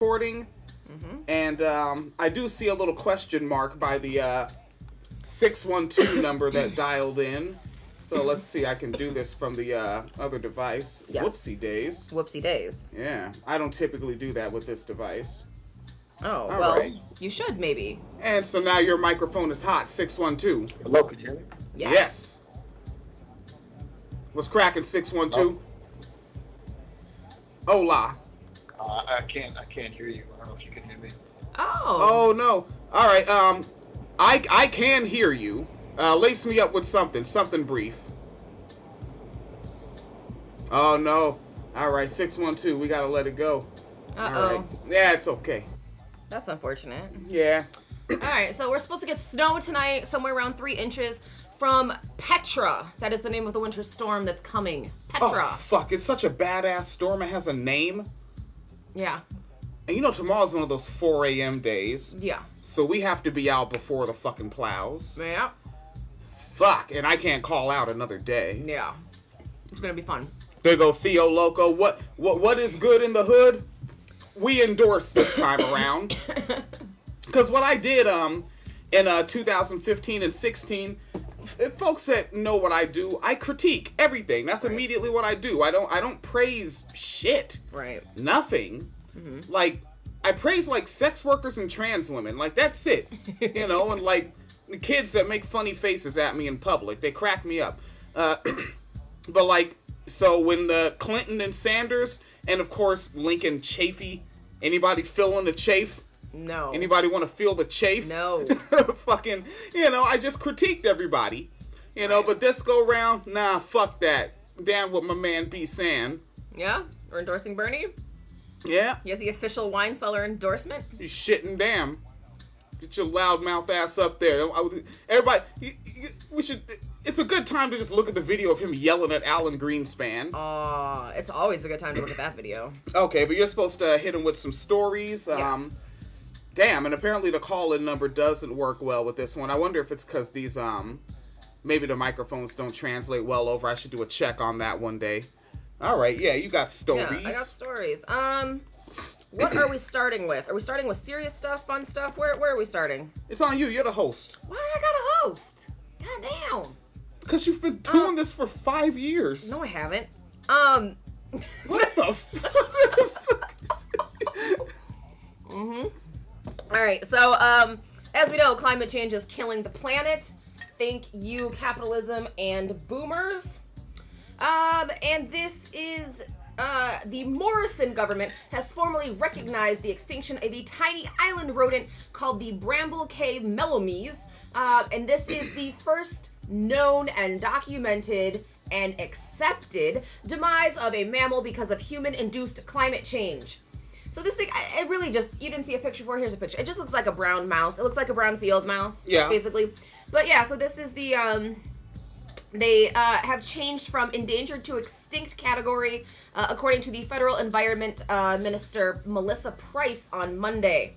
recording, and I do see a little question mark by the 612 number that dialed in. So let's see, I can do this from the other device. Yes. Whoopsie days. Whoopsie days. Yeah, I don't typically do that with this device. Oh, all well, right. You should maybe. And so now your microphone is hot, 612. Hello, can you hear me? Yes. What's cracking, 612? Hola. I can't hear you. I don't know if you can hear me. Oh. Oh no. All right. I can hear you. Lace me up with something brief. Oh no. All right, 612. We gotta let it go. Uh-oh. All right. Yeah, it's okay. That's unfortunate. Yeah. All right, so we're supposed to get snow tonight, somewhere around 3 inches from Petra. That is the name of the winter storm that's coming. Petra. Oh fuck! It's such a badass storm. It has a name. Yeah. And you know tomorrow's one of those 4 a.m. days. Yeah. So we have to be out before the fucking plows. Yeah. Fuck, and I can't call out another day. Yeah. It's gonna be fun. There go Theo Loco. What is good in the hood? We endorse this time around. Because what I did in 2015 and 16, folks that know what I do, I critique everything. That's right. Immediately what I do. I don't praise shit. Right. Nothing. Mm-hmm. Like, I praise like sex workers and trans women. Like, that's it. You know, and like the kids that make funny faces at me in public, they crack me up. But like, so when the Clinton and Sanders, and of course Lincoln Chafee, anybody feeling the chafe? No. Anybody want to feel the chafe? No. Fucking, you know, I just critiqued everybody. You know, but this go round, nah, fuck that. Damn what my man B saying. Yeah? We're endorsing Bernie? Yeah. He has the official wine cellar endorsement? You shitting damn. Get your loudmouth ass up there. Everybody, we should... It's a good time to just look at the video of him yelling at Alan Greenspan. Aw, it's always a good time to look at that video. Okay, but you're supposed to hit him with some stories. Yes. Damn, and apparently the call-in number doesn't work well with this one. I wonder if it's because these, maybe the microphones don't translate well over. I should do a check on that one day. All right, yeah, you got stories. Yeah, I got stories. What are we starting with? Are we starting with serious stuff, fun stuff? Where are we starting? It's on you. You're the host. Why do I got a host? God damn. Because you've been doing this for 5 years. No, I haven't. What the fuck? All right, so, as we know, climate change is killing the planet. Thank you, capitalism and boomers. And this is, the Morrison government has formally recognized the extinction of a tiny island rodent called the Bramble Cave Melomys. And this is the first known and documented and accepted demise of a mammal because of human-induced climate change. So this thing, it really just, you didn't see a picture before, here's a picture. It just looks like a brown mouse. It looks like a brown field mouse, basically. But yeah, so this is the, they have changed from endangered to extinct category, according to the Federal Environment Minister Melissa Price on Monday.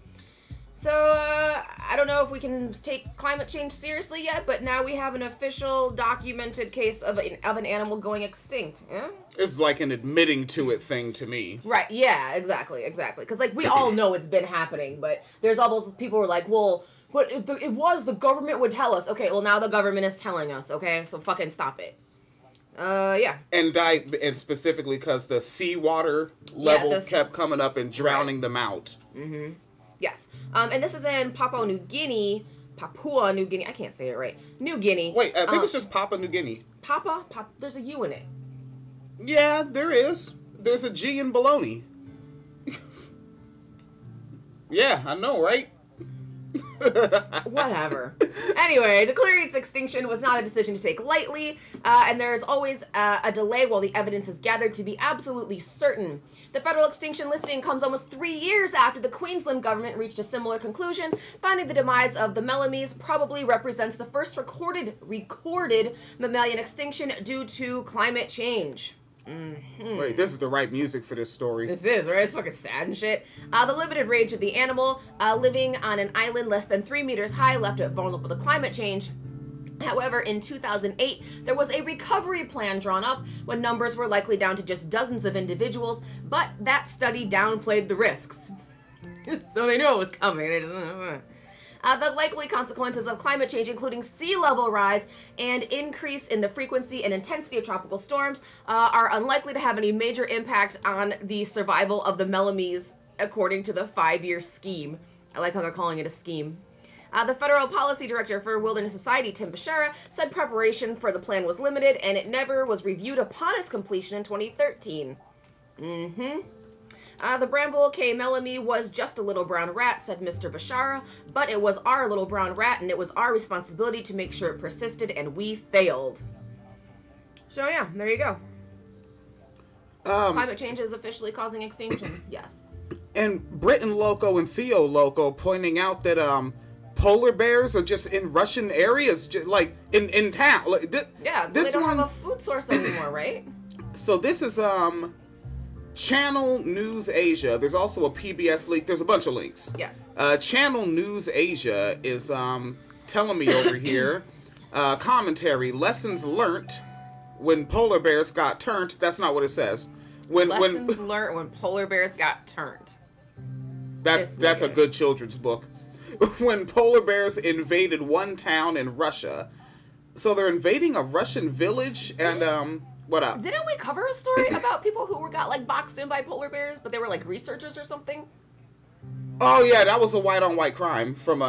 So, I don't know if we can take climate change seriously yet, but now we have an official documented case of an animal going extinct. Yeah? It's like an admitting to it thing to me. Right, yeah, exactly. Because, like, we all know it's been happening, but there's all those people who are like, well, but if it was, the government would tell us. Okay, well, now the government is telling us, okay? So fucking stop it. Yeah. And specifically because the seawater level kept coming up and drowning them out. Mm-hmm. Yes. And this is in Papua New Guinea. I can't say it right. New Guinea. Wait, I think it's just Papua New Guinea. There's a U in it. Yeah, there is. There's a G in baloney. Yeah, I know, right? Whatever. Anyway, declaring its extinction was not a decision to take lightly, and there is always a delay while the evidence is gathered to be absolutely certain. The federal extinction listing comes almost 3 years after the Queensland government reached a similar conclusion, finding the demise of the Melomys probably represents the first recorded mammalian extinction due to climate change. Mm-hmm. Wait, this is the right music for this story. This is, right? It's fucking sad and shit. The limited range of the animal, living on an island less than 3 meters high, left it vulnerable to climate change. However, in 2008, there was a recovery plan drawn up when numbers were likely down to just dozens of individuals, but that study downplayed the risks. So they knew it was coming. They just, the likely consequences of climate change, including sea level rise and increase in the frequency and intensity of tropical storms, are unlikely to have any major impact on the survival of the Melamese, according to the 5-year scheme. I like how they're calling it a scheme. The Federal Policy Director for Wilderness Society, Tim Bashara, said preparation for the plan was limited and it never was reviewed upon its completion in 2013. The Bramble K. Melamy was just a little brown rat, said Mr. Bashara, but it was our little brown rat and it was our responsibility to make sure it persisted, and we failed. So yeah, there you go. Climate change is officially causing extinctions, yes. And Britain Loco and Theo Loco pointing out that polar bears are just in Russian areas, just, like in town. Like, yeah, this they don't one, have a food source anymore, right? So this is Channel News Asia. There's also a PBS link. There's a bunch of links. Yes. Channel News Asia is telling me over here, commentary, lessons learnt when polar bears got turned. That's not what it says. Lessons learned when polar bears got turned. That's a good children's book. When polar bears invaded one town in Russia. So they're invading a Russian village and what up? Didn't we cover a story about people who got like boxed in by polar bears, but they were like researchers or something? Oh yeah, that was a white on white crime from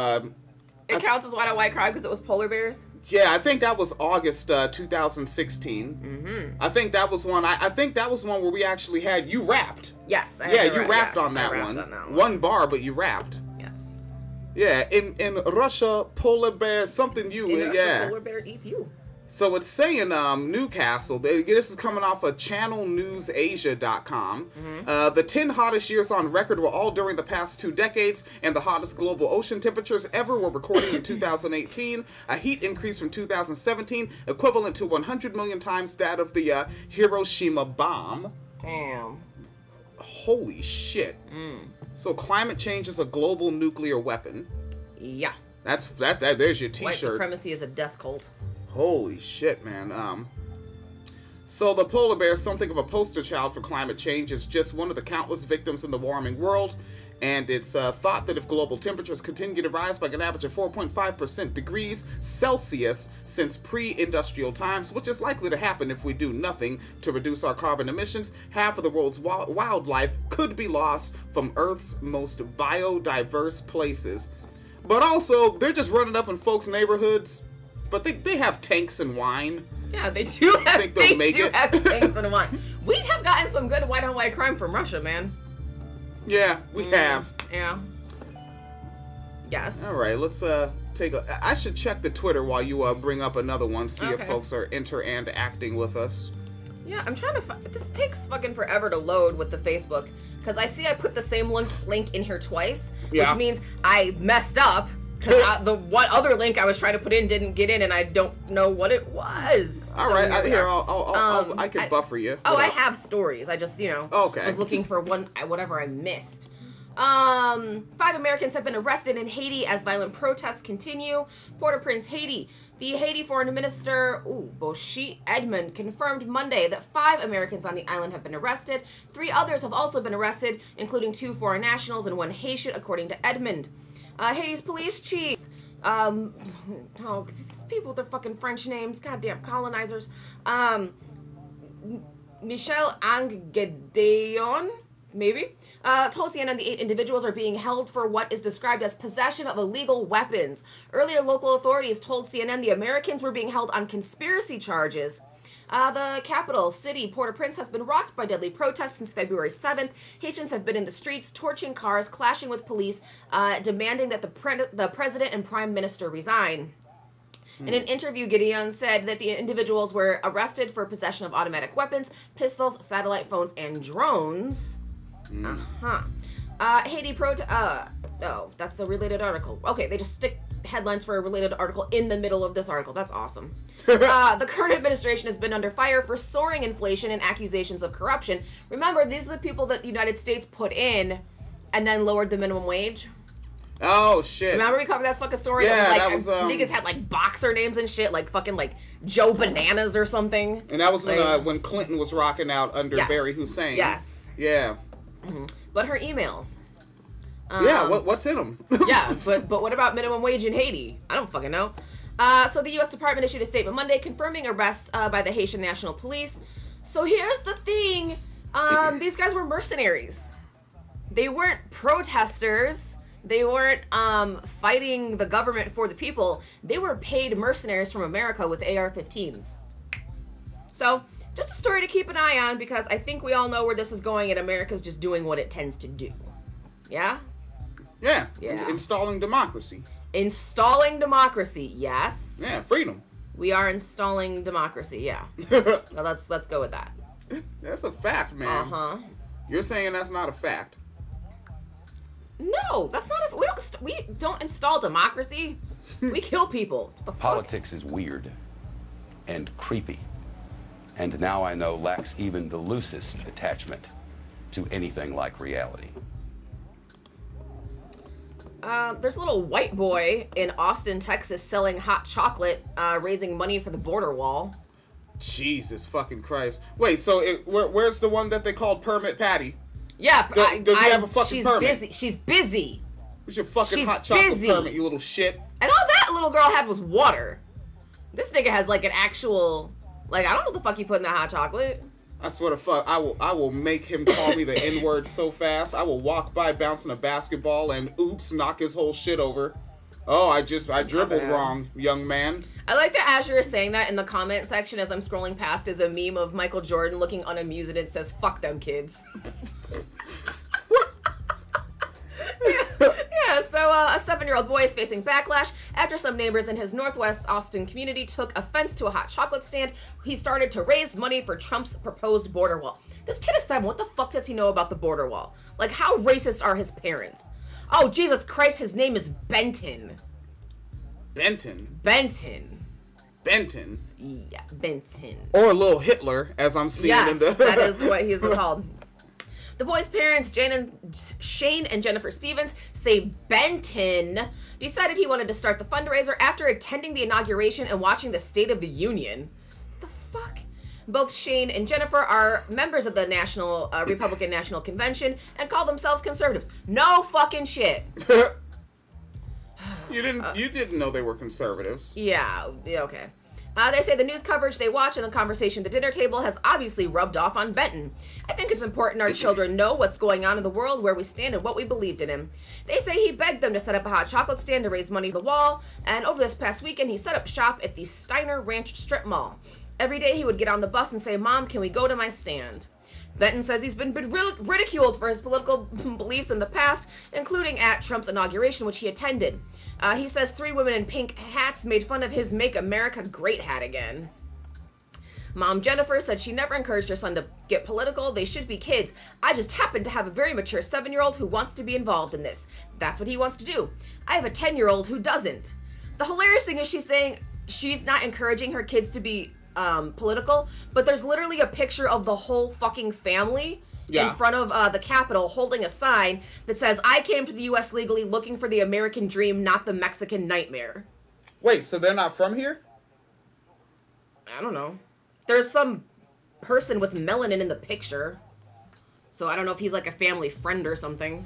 It counts as white on white crime because it was polar bears? Yeah, I think that was August 2016. I think that was one. I think that was one where we actually had you rapped. Yes. You rapped on that one. One bar, but you rapped. Yes. Yeah, in Russia, polar bear something you. In Russia, yeah. polar bear eats you. So it's saying Newcastle. This is coming off of channelnewsasia.com. The 10 hottest years on record were all during the past 2 decades, and the hottest global ocean temperatures ever were recorded in 2018. A heat increase from 2017, equivalent to 100 million times that of the Hiroshima bomb. Damn. Holy shit. So climate change is a global nuclear weapon. Yeah. There's your t-shirt. White supremacy is a death cult. Holy shit, man. So the polar bear, something of a poster child for climate change, is just one of the countless victims in the warming world. And it's thought that if global temperatures continue to rise by an average of 4.5% degrees Celsius since pre-industrial times, which is likely to happen if we do nothing to reduce our carbon emissions, half of the world's wildlife could be lost from Earth's most biodiverse places. But also, they're just running up in folks' neighborhoods. But they have tanks and wine. Yeah, they do have, have tanks and wine. We have gotten some good white on white crime from Russia, man. Yeah, we have. Yeah. Yes. All right, let's take a... I should check the Twitter while you bring up another one, see if folks are interacting with us. Yeah, I'm trying to this takes fucking forever to load with the Facebook, because I see I put the same link in here twice, which means I messed up. Because the one other link I was trying to put in didn't get in, and I don't know what it was. All right, I can buffer you. I have stories. I just, was looking for whatever I missed. 5 Americans have been arrested in Haiti as violent protests continue. Port-au-Prince, Haiti. The Haiti Foreign Minister, Boshi Edmond, confirmed Monday that 5 Americans on the island have been arrested. 3 others have also been arrested, including 2 foreign nationals and 1 Haitian, according to Edmond. Haiti's police chief, people with their fucking French names, goddamn colonizers, Michel Anggedeon, maybe, told CNN the 8 individuals are being held for what is described as possession of illegal weapons. Earlier, local authorities told CNN the Americans were being held on conspiracy charges. The capital city, Port-au-Prince, has been rocked by deadly protests since February 7th. Haitians have been in the streets, torching cars, clashing with police, demanding that the president and prime minister resign. In an interview, Gideon said that the individuals were arrested for possession of automatic weapons, pistols, satellite phones, and drones. Haiti oh, that's a related article. Okay, they just stick headlines for a related article in the middle of this article. That's awesome. The current administration has been under fire for soaring inflation and accusations of corruption. Remember, these are the people that the United States put in and then lowered the minimum wage. Oh, shit. Remember we covered that fucking story? Yeah, that was niggas had, like, boxer names and shit, like fucking, like, Joe Bananas or something. And that was when Clinton was rocking out under Barry Hussein. Yes. Yeah. But her emails. Yeah, what's in them? Yeah, but what about minimum wage in Haiti? I don't fucking know. So the U.S. Department issued a statement Monday confirming arrests by the Haitian National Police. So here's the thing. These guys were mercenaries. They weren't protesters. They weren't fighting the government for the people. They were paid mercenaries from America with AR-15s. So just a story to keep an eye on, because I think we all know where this is going, and America's just doing what it tends to do. Yeah? Yeah. Yeah. Installing democracy. Installing democracy, yes. Yeah, freedom. We are installing democracy, yeah. Now let's go with that. That's a fact, man. Uh-huh. You're saying that's not a fact. No, that's not we don't install democracy. We kill people. The fuck? Politics is weird and creepy. And now I know lacks even the loosest attachment to anything like reality. There's a little white boy in Austin, Texas, selling hot chocolate, raising money for the border wall. Jesus fucking Christ. Wait, so where's the one that they called Permit Patty? Yeah, does he have a fucking she's permit? Busy. She's busy. What's your fucking She's hot chocolate busy. permit, you little shit? And all that little girl had was water. This nigga has like an actual, like, I don't know what the fuck you put in that hot chocolate. I swear to fuck, I will make him call me the N-word so fast. I will walk by bouncing a basketball and oops, knock his whole shit over. Oh, I dribbled wrong, young man. I like that Azure is saying that in the comment section as I'm scrolling past is a meme of Michael Jordan looking unamused and it says, "Fuck them kids." Yeah, so a 7-year-old boy is facing backlash after some neighbors in his Northwest Austin community took offense to a hot chocolate stand. He started to raise money for Trump's proposed border wall. This kid is 7. What the fuck does he know about the border wall? Like, how racist are his parents? Oh, Jesus Christ, his name is Benton. Benton? Benton. Benton? Yeah, Benton. Or a little Hitler, as I'm seeing in the... Yes, that is what he's called. The boy's parents, Shane and Jennifer Stevens, say Benton decided he wanted to start the fundraiser after attending the inauguration and watching the State of the Union. The fuck? Both Shane and Jennifer are members of the Republican National Convention and call themselves conservatives. No fucking shit. You didn't know they were conservatives. Yeah, okay. They say the news coverage they watch and the conversation at the dinner table has obviously rubbed off on Benton. I think it's important our children know what's going on in the world, where we stand, and what we believed in him. They say he begged them to set up a hot chocolate stand to raise money for the wall, and over this past weekend he set up shop at the Steiner Ranch Strip Mall. Every day he would get on the bus and say, "Mom, can we go to my stand?" Benton says he's been ridiculed for his political beliefs in the past, including at Trump's inauguration, which he attended. He says 3 women in pink hats made fun of his "Make America Great" hat again. Mom Jennifer said she never encouraged her son to get political. They should be kids. I just happen to have a very mature 7-year-old who wants to be involved in this. That's what he wants to do. I have a 10-year-old who doesn't. The hilarious thing is she's saying she's not encouraging her kids to be political, but there's literally a picture of the whole fucking family in front of the Capitol holding a sign that says, "I came to the U.S. legally looking for the American dream, not the Mexican nightmare." Wait, so they're not from here? I don't know. There's some person with melanin in the picture, so I don't know if he's like a family friend or something.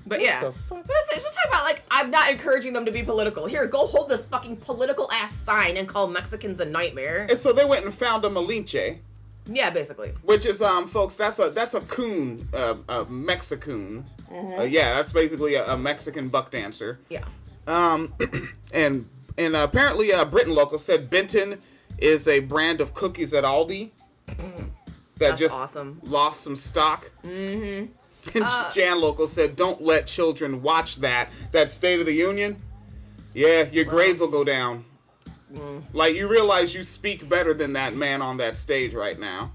But yeah, it's just talking about, like, I'm not encouraging them to be political. Here, go hold this fucking political ass sign and call Mexicans a nightmare. And so they went and found a Malinche. Yeah, basically. Which is, folks, that's a coon, a Mexicoon. Mm-hmm. Yeah, that's basically a Mexican buck dancer. Yeah. And apparently, Britain Local said Benton is a brand of cookies at Aldi that That's just awesome. Lost some stock. Mm-hmm. And Jan Local said, "Don't let children watch that State of the Union. Yeah, your grades will go down. Like, you realize you speak better than that man on that stage right now."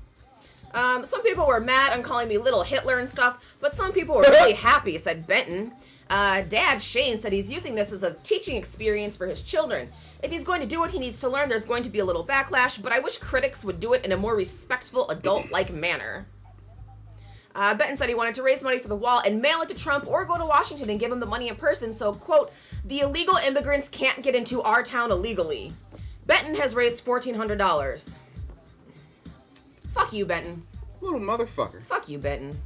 Some people were mad on calling me Little Hitler and stuff, but some people were really happy, said Benton. Dad, Shane, said he's using this as a teaching experience for his children. If he's going to do what he needs to learn, there's going to be a little backlash, but I wish critics would do it in a more respectful, adult-like manner. Benton said he wanted to raise money for the wall and mail it to Trump or go to Washington and give him the money in person, so, quote, "the illegal immigrants can't get into our town illegally." Benton has raised $1,400. Fuck you, Benton. Little motherfucker. Fuck you, Benton.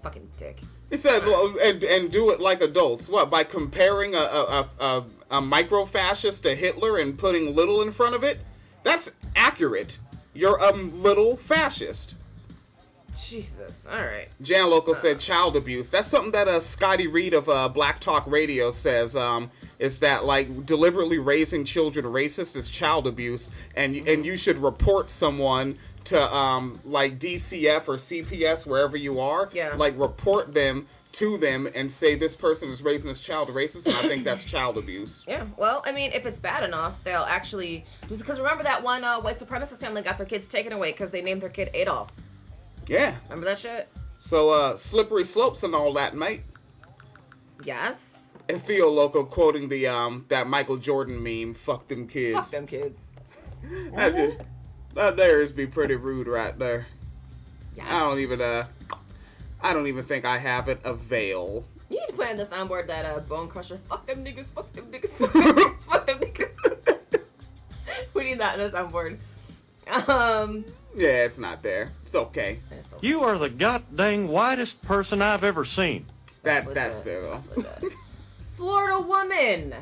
Fucking dick. He said, well, and do it like adults. What, by comparing a micro-fascist to Hitler and putting little in front of it? That's accurate. You're a little fascist. Jesus. All right. Jan Local said child abuse. That's something that Scotty Reed of Black Talk Radio says. Is that like deliberately raising children racist is child abuse, and you should report someone to like DCF or CPS wherever you are. Yeah. Like report them to them and say this person is raising this child racist, and I think that's child abuse. Yeah. Well, I mean, if it's bad enough, they'll actually because remember that one white supremacist family got their kids taken away because they named their kid Adolf. Yeah. Remember that shit? So slippery slopes and all that, mate. Yes. And Theo Loco quoting the that Michael Jordan meme, fuck them kids. Fuck them kids. That there is be pretty rude right there. Yes. I don't even think I have it avail. You need to put in the soundboard that Bone Crusher, fuck them niggas, fuck them niggas, fuck them niggas, fuck them niggas. We need that in the soundboard. Yeah, it's not there. It's okay. You are the goddamn whitest person I've ever seen. That's there though. Florida woman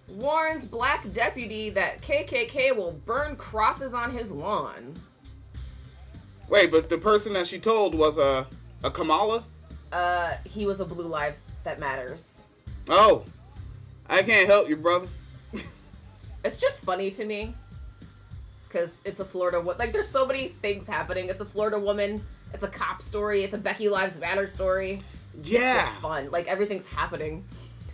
warns black deputy that KKK will burn crosses on his lawn. Wait, but the person that she told was a Kamala? He was a Blue Life That Matters. Oh, I can't help you, brother. It's just funny to me. Because it's a Florida woman. Like, there's so many things happening. It's a Florida woman. It's a cop story. It's a Becky Lives Matter story. Yeah. It's just fun. Like, everything's happening.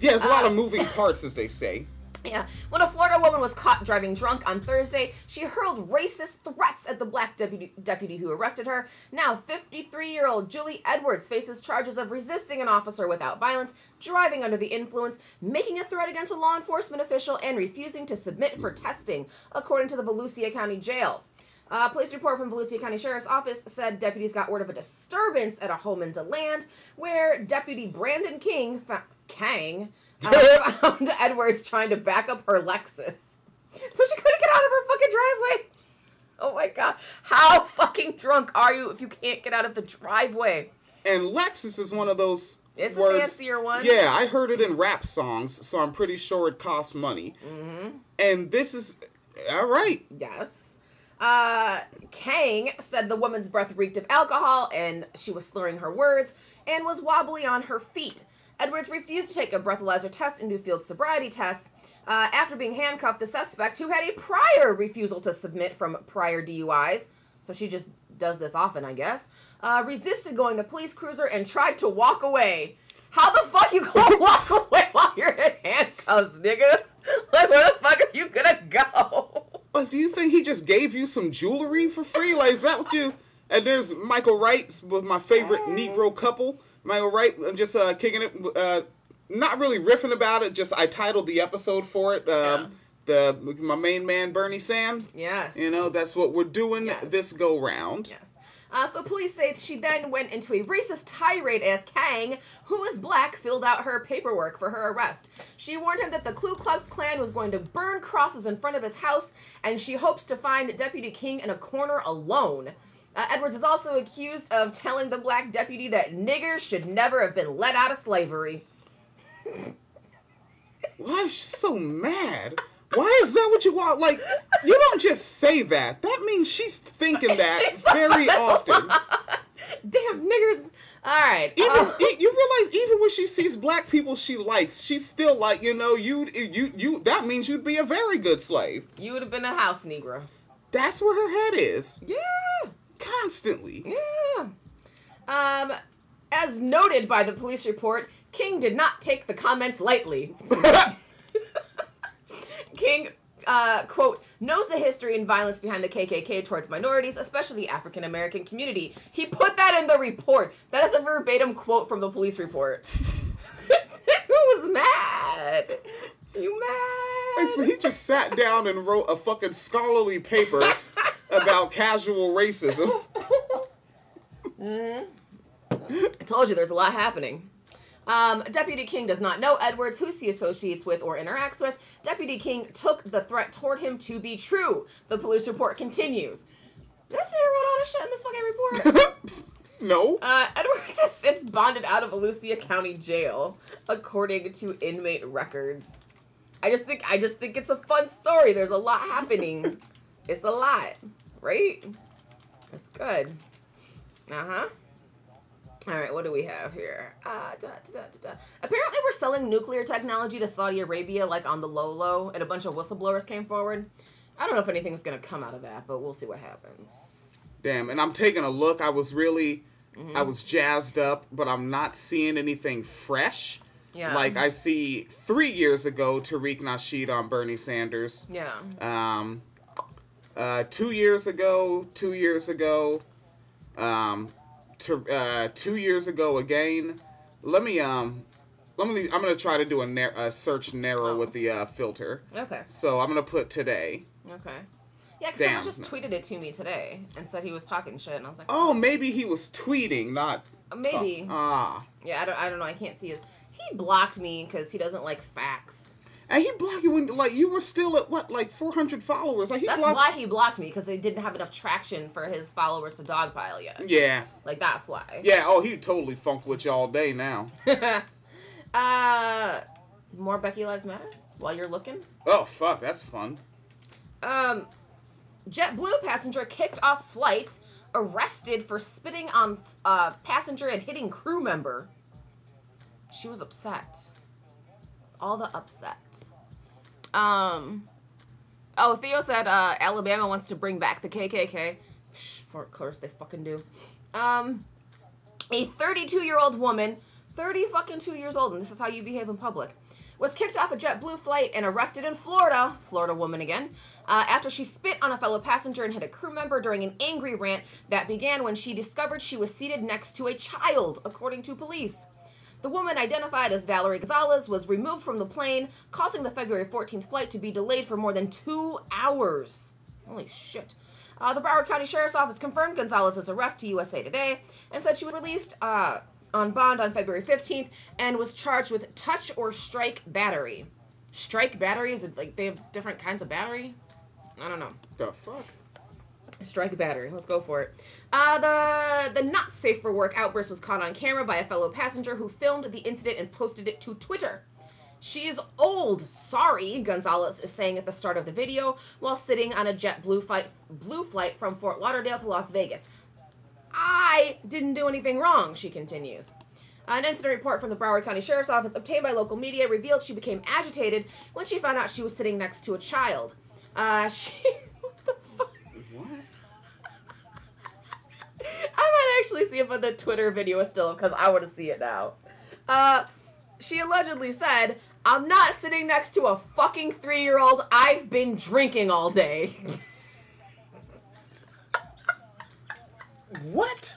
Yeah, there's a lot of moving parts, as they say. Yeah. When a Florida woman was caught driving drunk on Thursday, she hurled racist threats at the black deputy who arrested her. Now, 53-year-old Julie Edwards faces charges of resisting an officer without violence, driving under the influence, making a threat against a law enforcement official, and refusing to submit for testing, according to the Volusia County Jail. A police report from Volusia County Sheriff's Office said deputies got word of a disturbance at a home in DeLand, where Deputy Brandon Kang found Edwards trying to back up her Lexus. So she couldn't get out of her fucking driveway. Oh my god. How fucking drunk are you if you can't get out of the driveway? And Lexus is one of those it's words. A fancier one. Yeah, I heard it in rap songs, so I'm pretty sure it costs money. Mm-hmm. And this is... Alright. Yes. Kang said the woman's breath reeked of alcohol and she was slurring her words and was wobbly on her feet. Edwards refused to take a breathalyzer test and do field sobriety tests. After being handcuffed, the suspect, who had a prior refusal to submit from prior DUIs, so she just does this often, I guess, resisted going to the police cruiser and tried to walk away. How the fuck you gonna walk away while you're in handcuffs, nigga? Like, where the fuck are you gonna go? Like, do you think he just gave you some jewelry for free? Like, is that what you... And there's Michael Wright with my favorite Negro couple. Michael Wright, just kicking it, not really riffing about it, just I titled the episode for it, my main man, Bernie Sam. Yes. You know, that's what we're doing this go-round. Yes. So police say she then went into a racist tirade as Kang, who is black, filled out her paperwork for her arrest. She warned him that the Ku Klux Klan was going to burn crosses in front of his house, and she hopes to find Deputy King in a corner alone. Edwards is also accused of telling the black deputy that niggers should never have been let out of slavery. Why is she so mad? Why is that what you want? Like, you don't just say that. That means she's thinking that very often. Damn niggers. All right. You realize even when she sees black people she likes, she's still like, you know, you that means you'd be a very good slave. You would have been a house Negro. That's where her head is. Yeah. Constantly. Yeah. As noted by the police report, King did not take the comments lightly. King, quote, knows the history and violence behind the KKK towards minorities, especially the African American community. He put that in the report. That is a verbatim quote from the police report. Who was mad? You mad? And so he just sat down and wrote a fucking scholarly paper about casual racism. I told you there's a lot happening. Deputy King does not know Edwards, who he associates with or interacts with. Deputy King took the threat toward him to be true. The police report continues. This nigga wrote all this shit in this fucking report. No. Edwards is since bonded out of Volusia County Jail, according to inmate records. I just think it's a fun story. There's a lot happening. It's a lot, right? That's good. Uh-huh. All right, what do we have here? Apparently we're selling nuclear technology to Saudi Arabia, like on the low, and a bunch of whistleblowers came forward. I don't know if anything's going to come out of that, but we'll see what happens. Damn, and I'm taking a look. I was jazzed up, but I'm not seeing anything fresh. Yeah. Like, I see 3 years ago, Tariq Nasheed on Bernie Sanders. Yeah. 2 years ago, 2 years ago again. I'm gonna try to do a search narrow with the filter. Okay. So I'm gonna put today. Okay. Yeah, because someone just tweeted it to me today and said he was talking shit, and I was like, oh, maybe he was tweeting, not. Maybe. Yeah, I don't know. I can't see his. He blocked me because he doesn't like facts. And he blocked you when, like, you were still at, what, like 400 followers? Like, that's why he blocked me, because they didn't have enough traction for his followers to dogpile yet. Yeah. Like, that's why. Yeah, oh, he totally funked with you all day now. More Becky Lives Matter while you're looking? Oh, fuck, that's fun. JetBlue passenger kicked off flight, arrested for spitting on passenger and hitting crew member. She was upset. All the upset. Oh, Theo said Alabama wants to bring back the KKK. Of course they fucking do. A 32-year-old woman, 30 fucking 2 years old, and this is how you behave in public, was kicked off a JetBlue flight and arrested in Florida, Florida woman again, after she spit on a fellow passenger and hit a crew member during an angry rant that began when she discovered she was seated next to a child, according to police. The woman, identified as Valerie Gonzalez, was removed from the plane, causing the February 14th flight to be delayed for more than 2 hours. Holy shit. The Broward County Sheriff's Office confirmed Gonzalez's arrest to USA Today and said she was released on bond on February 15th and was charged with touch or strike battery. Strike battery? Is it like they have different kinds of battery? I don't know. The fuck? Strike a battery. Let's go for it. The not safe for work outburst was caught on camera by a fellow passenger who filmed the incident and posted it to Twitter. She's old. Sorry, Gonzalez is saying at the start of the video while sitting on a JetBlue flight from Fort Lauderdale to Las Vegas. I didn't do anything wrong, she continues. An incident report from the Broward County Sheriff's Office obtained by local media revealed she became agitated when she found out she was sitting next to a child. What the fuck? What? I might actually see if the Twitter video is still up, because I want to see it now. She allegedly said, "I'm not sitting next to a fucking 3-year-old. I've been drinking all day." What?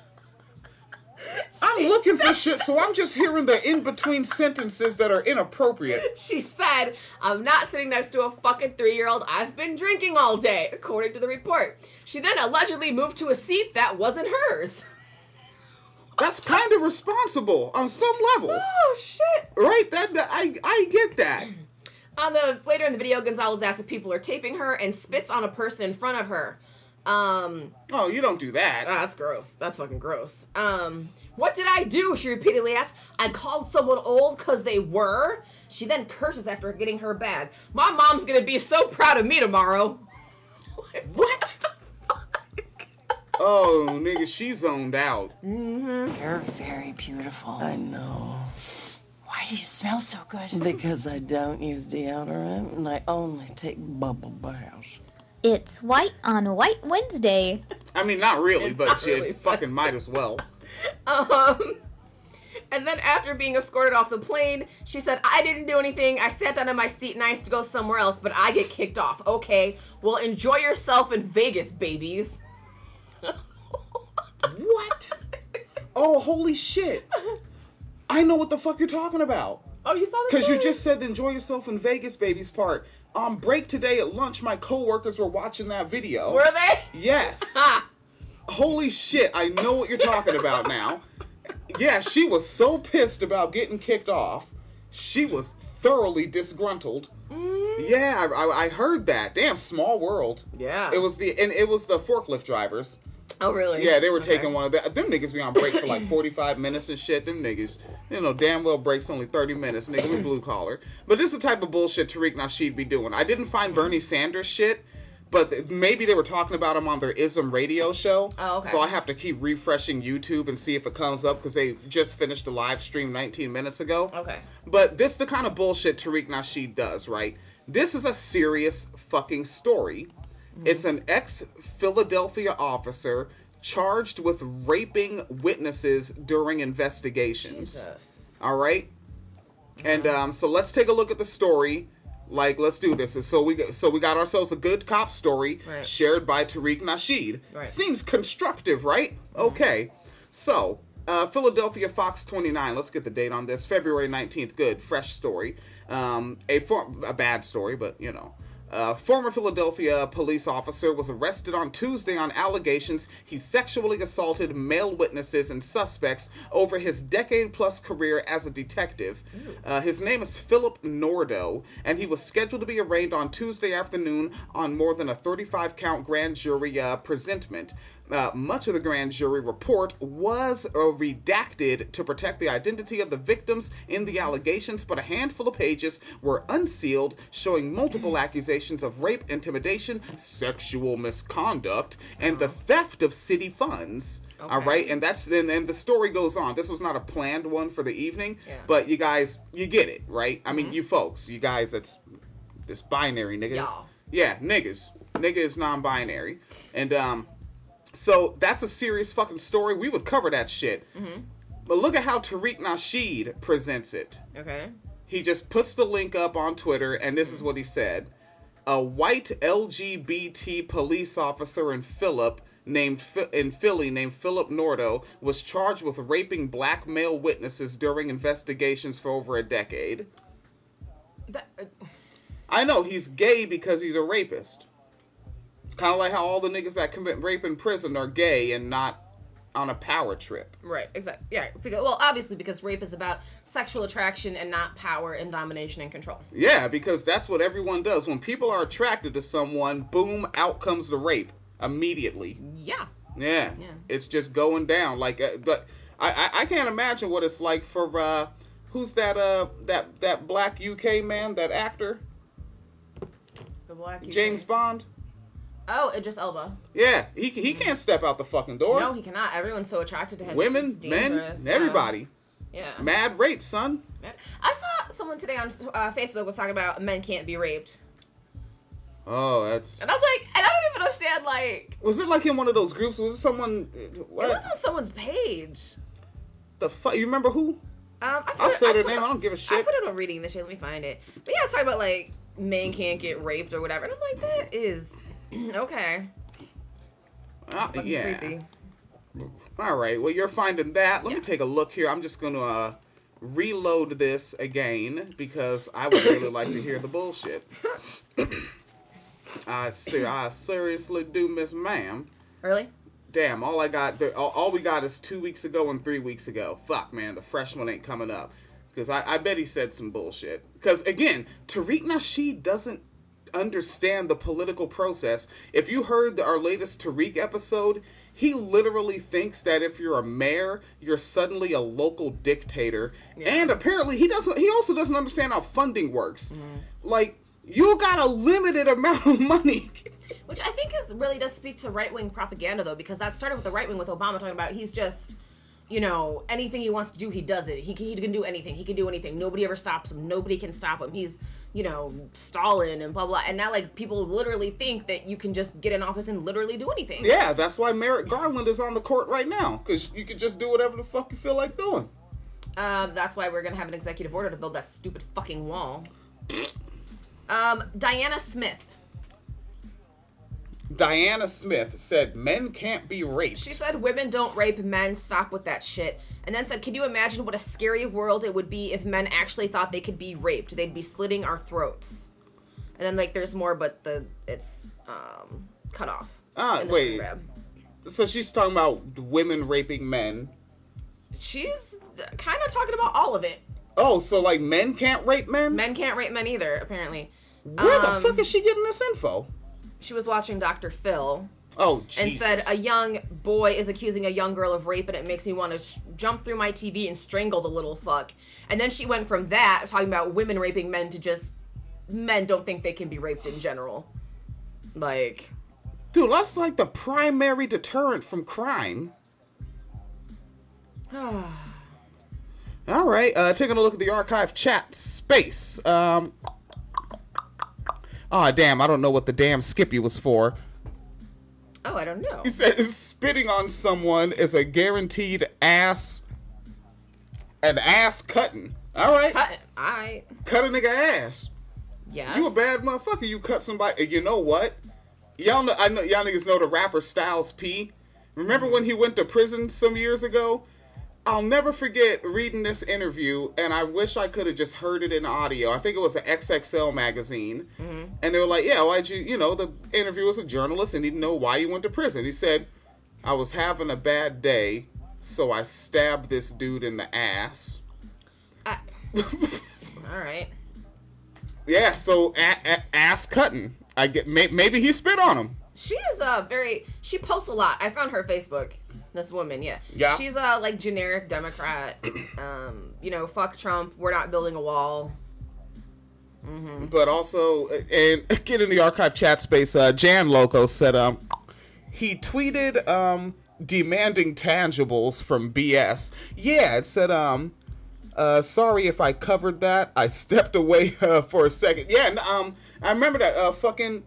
I'm looking for shit, so I'm just hearing the in-between sentences that are inappropriate. She said, "I'm not sitting next to a fucking 3-year-old. I've been drinking all day," according to the report. She then allegedly moved to a seat that wasn't hers. That's kind of responsible on some level. Oh, shit. Right? I get that. Later in the video, Gonzalez asks if people are taping her and spits on a person in front of her. Oh, you don't do that. That's gross. That's fucking gross. What did I do? She repeatedly asked. I called someone old because they were. She then curses after getting her bag. My mom's gonna be so proud of me tomorrow. What? Oh, nigga, she zoned out. Mm-hmm. You're very beautiful. I know. Why do you smell so good? Because I don't use deodorant and I only take bubble baths. It's White on White Wednesday. I mean, not really, but not really, it fucking might as well. And then after being escorted off the plane, she said, "I didn't do anything. I sat down in my seat and I used to go somewhere else, but I get kicked off." Okay, well, enjoy yourself in Vegas, babies. What? Oh, holy shit. I know what the fuck you're talking about. Oh, you saw this? Because you just said the enjoy yourself in Vegas, babies part. On break today at lunch, my coworkers were watching that video. Were they? Yes. Holy shit, I know what you're talking about now. Yeah, she was so pissed about getting kicked off. She was thoroughly disgruntled. Mm-hmm. Yeah, I heard that. Damn, small world. Yeah. It was the forklift drivers. Oh, really? Yeah, they were taking one of them. Them niggas be on break for like 45 minutes and shit. Them niggas, damn well breaks only 30 minutes. Nigga, we blue collar. But this is the type of bullshit Tariq Nasheed be doing. I didn't find Bernie Sanders shit, but maybe they were talking about him on their Ism radio show. Oh, okay. So I have to keep refreshing YouTube and see if it comes up because they just finished the live stream 19 minutes ago. Okay. But this is the kind of bullshit Tariq Nasheed does, right? This is a serious fucking story. It's an ex-Philadelphia officer charged with raping witnesses during investigations. Jesus. All right? And so let's take a look at the story. Like, let's do this. So we got ourselves a good cop story shared by Tariq Nasheed. Right. Seems constructive, right? Okay. So, Philadelphia Fox 29. Let's get the date on this. February 19th. Good. Fresh story. A bad story, but, former Philadelphia police officer was arrested on Tuesday on allegations he sexually assaulted male witnesses and suspects over his decade-plus career as a detective. His name is Philip Nordo, and he was scheduled to be arraigned on Tuesday afternoon on more than a 35-count grand jury presentment. Much of the grand jury report was redacted to protect the identity of the victims in the allegations, but a handful of pages were unsealed, showing multiple accusations of rape, intimidation, sexual misconduct, and the theft of city funds. Okay. All right, and the story goes on. This was not a planned one for the evening, but you guys, you get it, right? I mean, you folks, you guys, it's binary, nigga. Y'all. Yeah, niggas. Nigga is non-binary, and so that's a serious fucking story. We would cover that shit. But look at how Tariq Nasheed presents it. Okay. He just puts the link up on Twitter, and this is what he said. A white LGBT police officer in Philly named Philip Nordo was charged with raping black male witnesses during investigations for over a decade. I know, he's gay because he's a rapist. Kind of like how all the niggas that commit rape in prison are gay and not on a power trip. Right, exactly. Yeah, well, obviously because rape is about sexual attraction and not power and domination and control. Yeah, because that's what everyone does. When people are attracted to someone, boom, out comes the rape immediately. Yeah. Yeah. It's just going down. Like, but I can't imagine what it's like for who's that black UK man, that actor? The black UK. James Bond. Oh, Idris Elba. Yeah, he can't step out the fucking door. No, he cannot. Everyone's so attracted to him. Women, men, everybody. Yeah. Mad rape, son. I saw someone today on Facebook was talking about men can't be raped. Oh, that's... And I was like, and I don't even understand, like... Was it like in one of those groups? Was it someone... What? It was on someone's page. The fuck? You remember who? I'll say their name. I don't give a shit. I put it on reading this shit. Let me find it. But yeah, it's talking about, like, men can't get raped or whatever. And I'm like, that is... Okay. Yeah. Creepy. All right. Well, you're finding that. Let me take a look here. I'm just going to reload this again because I would really like to hear the bullshit. I seriously do, Miss Ma'am. Really? Damn, all we got is 2 weeks ago and 3 weeks ago. Fuck, man, the fresh one ain't coming up. Because I bet he said some bullshit. Because, again, Tariq Nasheed doesn't understand the political process. If you heard our latest Tariq episode, he literally thinks that if you're a mayor, you're suddenly a local dictator. Yeah. And apparently he also doesn't understand how funding works. Like, you got a limited amount of money. Which I think really does speak to right-wing propaganda, though, because that started with the right wing with Obama talking about he's just, anything he wants to do, he does it. He can do anything. He can do anything. Nobody ever stops him. Nobody can stop him. He's, Stalin and blah, blah. And now, like, people literally think that you can just get in office and literally do anything. Yeah, that's why Merrick Garland is on the court right now, because you can just do whatever the fuck you feel like doing. That's why we're going to have an executive order to build that stupid fucking wall. Diana Smith said men can't be raped. She said women don't rape men, stop with that shit. And then said, can you imagine what a scary world it would be if men actually thought they could be raped? They'd be slitting our throats. And then, like, there's more, but it's cut off. Wait. So she's talking about women raping men. She's kind of talking about all of it. Oh, so, like, men can't rape men? Men can't rape men either, apparently. Where the fuck is she getting this info? She was watching Dr. Phil. Oh, Jesus. And said a young boy is accusing a young girl of rape, and it makes me want to jump through my TV and strangle the little fuck. And then she went from that, talking about women raping men, to just men don't think they can be raped in general. Like... Dude, that's like the primary deterrent from crime. All right, taking a look at the archive chat space. Oh, damn, I don't know what the damn Skippy was for. Oh, I don't know. He said spitting on someone is a guaranteed an ass cutting. All right. Cut a nigga ass. Yes. You a bad motherfucker. You cut somebody. You know what? Y'all know. I know y'all niggas know the rapper Styles P. Remember when he went to prison some years ago? I'll never forget reading this interview, and I wish I could have just heard it in audio. I think it was an XXL magazine. Mm-hmm. And they were like, yeah, why'd you know, the interviewer was a journalist and he didn't know why you went to prison. He said, I was having a bad day, so I stabbed this dude in the ass. All right. Yeah, so ass cutting. I get maybe he spit on him. She is she posts a lot. I found her Facebook. This woman, yeah. She's a like generic Democrat. You know, fuck Trump. We're not building a wall. Mm-hmm. But also, and again in the archive chat space, Jan Loco said he tweeted demanding tangibles from BS. Yeah, it said sorry if I covered that. I stepped away for a second. Yeah, I remember that fucking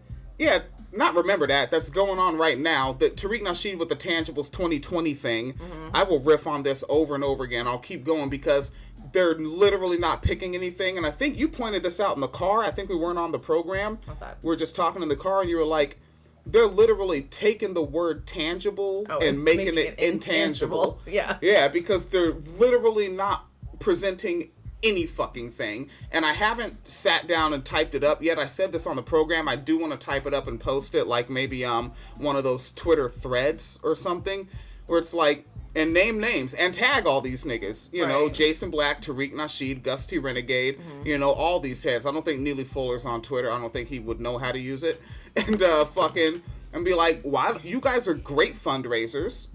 not remember that. That's going on right now. The Tariq Nasheed with the Tangibles 2020 thing. Mm-hmm. I will riff on this over and over again. I'll keep going because they're literally not picking anything. And I think you pointed this out in the car. I think we weren't on the program. What's that? We were just talking in the car and you were like, they're literally taking the word tangible and making it intangible. Yeah. Yeah, because they're literally not presenting any fucking thing. And I haven't sat down and typed it up yet. I said this on the program. I do want to type it up and post it, like maybe one of those Twitter threads or something where it's like, and name names and tag all these niggas, you know, Jason Black, Tariq Nasheed, Gus T. Renegade, you know, all these heads. I don't think Neely Fuller's on Twitter. I don't think he would know how to use it. And and be like, why? You guys are great fundraisers,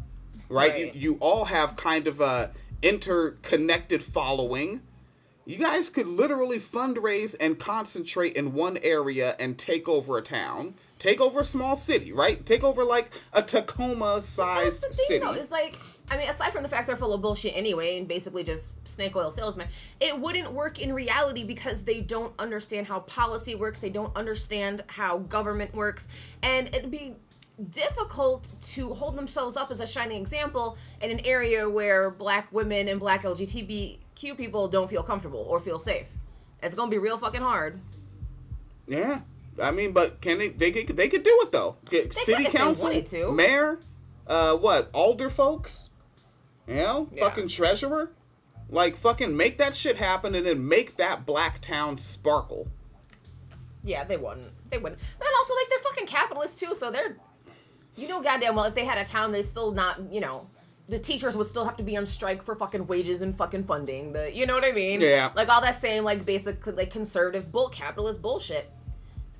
right? You all have kind of a interconnected following. You guys could literally fundraise and concentrate in one area and take over a town. Take over a small city, right? Take over like a Tacoma-sized city. Though, it's like, I mean, aside from the fact they're full of bullshit anyway and basically just snake oil salesmen, it wouldn't work in reality because they don't understand how policy works. They don't understand how government works. And it'd be difficult to hold themselves up as a shining example in an area where black women and black LGBTQ people don't feel comfortable or feel safe. It's gonna be real fucking hard. Yeah, I mean, but can they could do it though. Get city council, mayor, alder folks, you know, fucking treasurer, like fucking make that shit happen and then make that black town sparkle. Yeah, they wouldn't. Then also, like, they're fucking capitalists too, so they're, you know, goddamn well if they had a town, they still not, you know. The teachers would still have to be on strike for fucking wages and fucking funding. You know what I mean? Yeah. Like all that same like basic like conservative capitalist bullshit.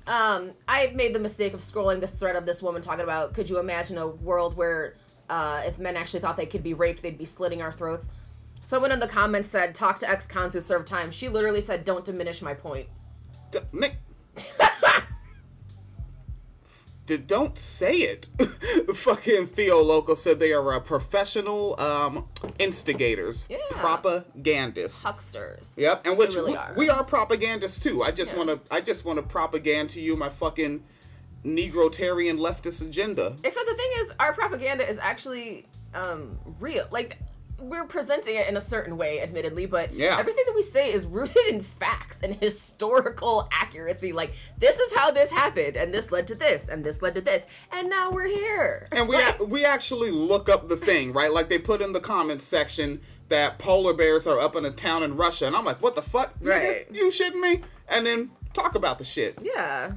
I made the mistake of scrolling this thread of this woman talking about, could you imagine a world where if men actually thought they could be raped, they'd be slitting our throats? Someone in the comments said, talk to ex-cons who served time. She literally said, don't diminish my point. Nick. Don't say it. Fucking Theo Loco said they are professional instigators, propagandists, hucksters. Yep, and which really we are propagandists too. I just want to propaganda to you my fucking Negrotarian leftist agenda. Except the thing is, our propaganda is actually real. Like, we're presenting it in a certain way, admittedly, but everything that we say is rooted in facts and historical accuracy. Like, this is how this happened, and this led to this, and this led to this, and now we're here. And we actually look up the thing, right? Like, they put in the comments section that polar bears are up in a town in Russia, and I'm like, what the fuck? Right. Nigga, you shitting me? And then talk about the shit. Yeah.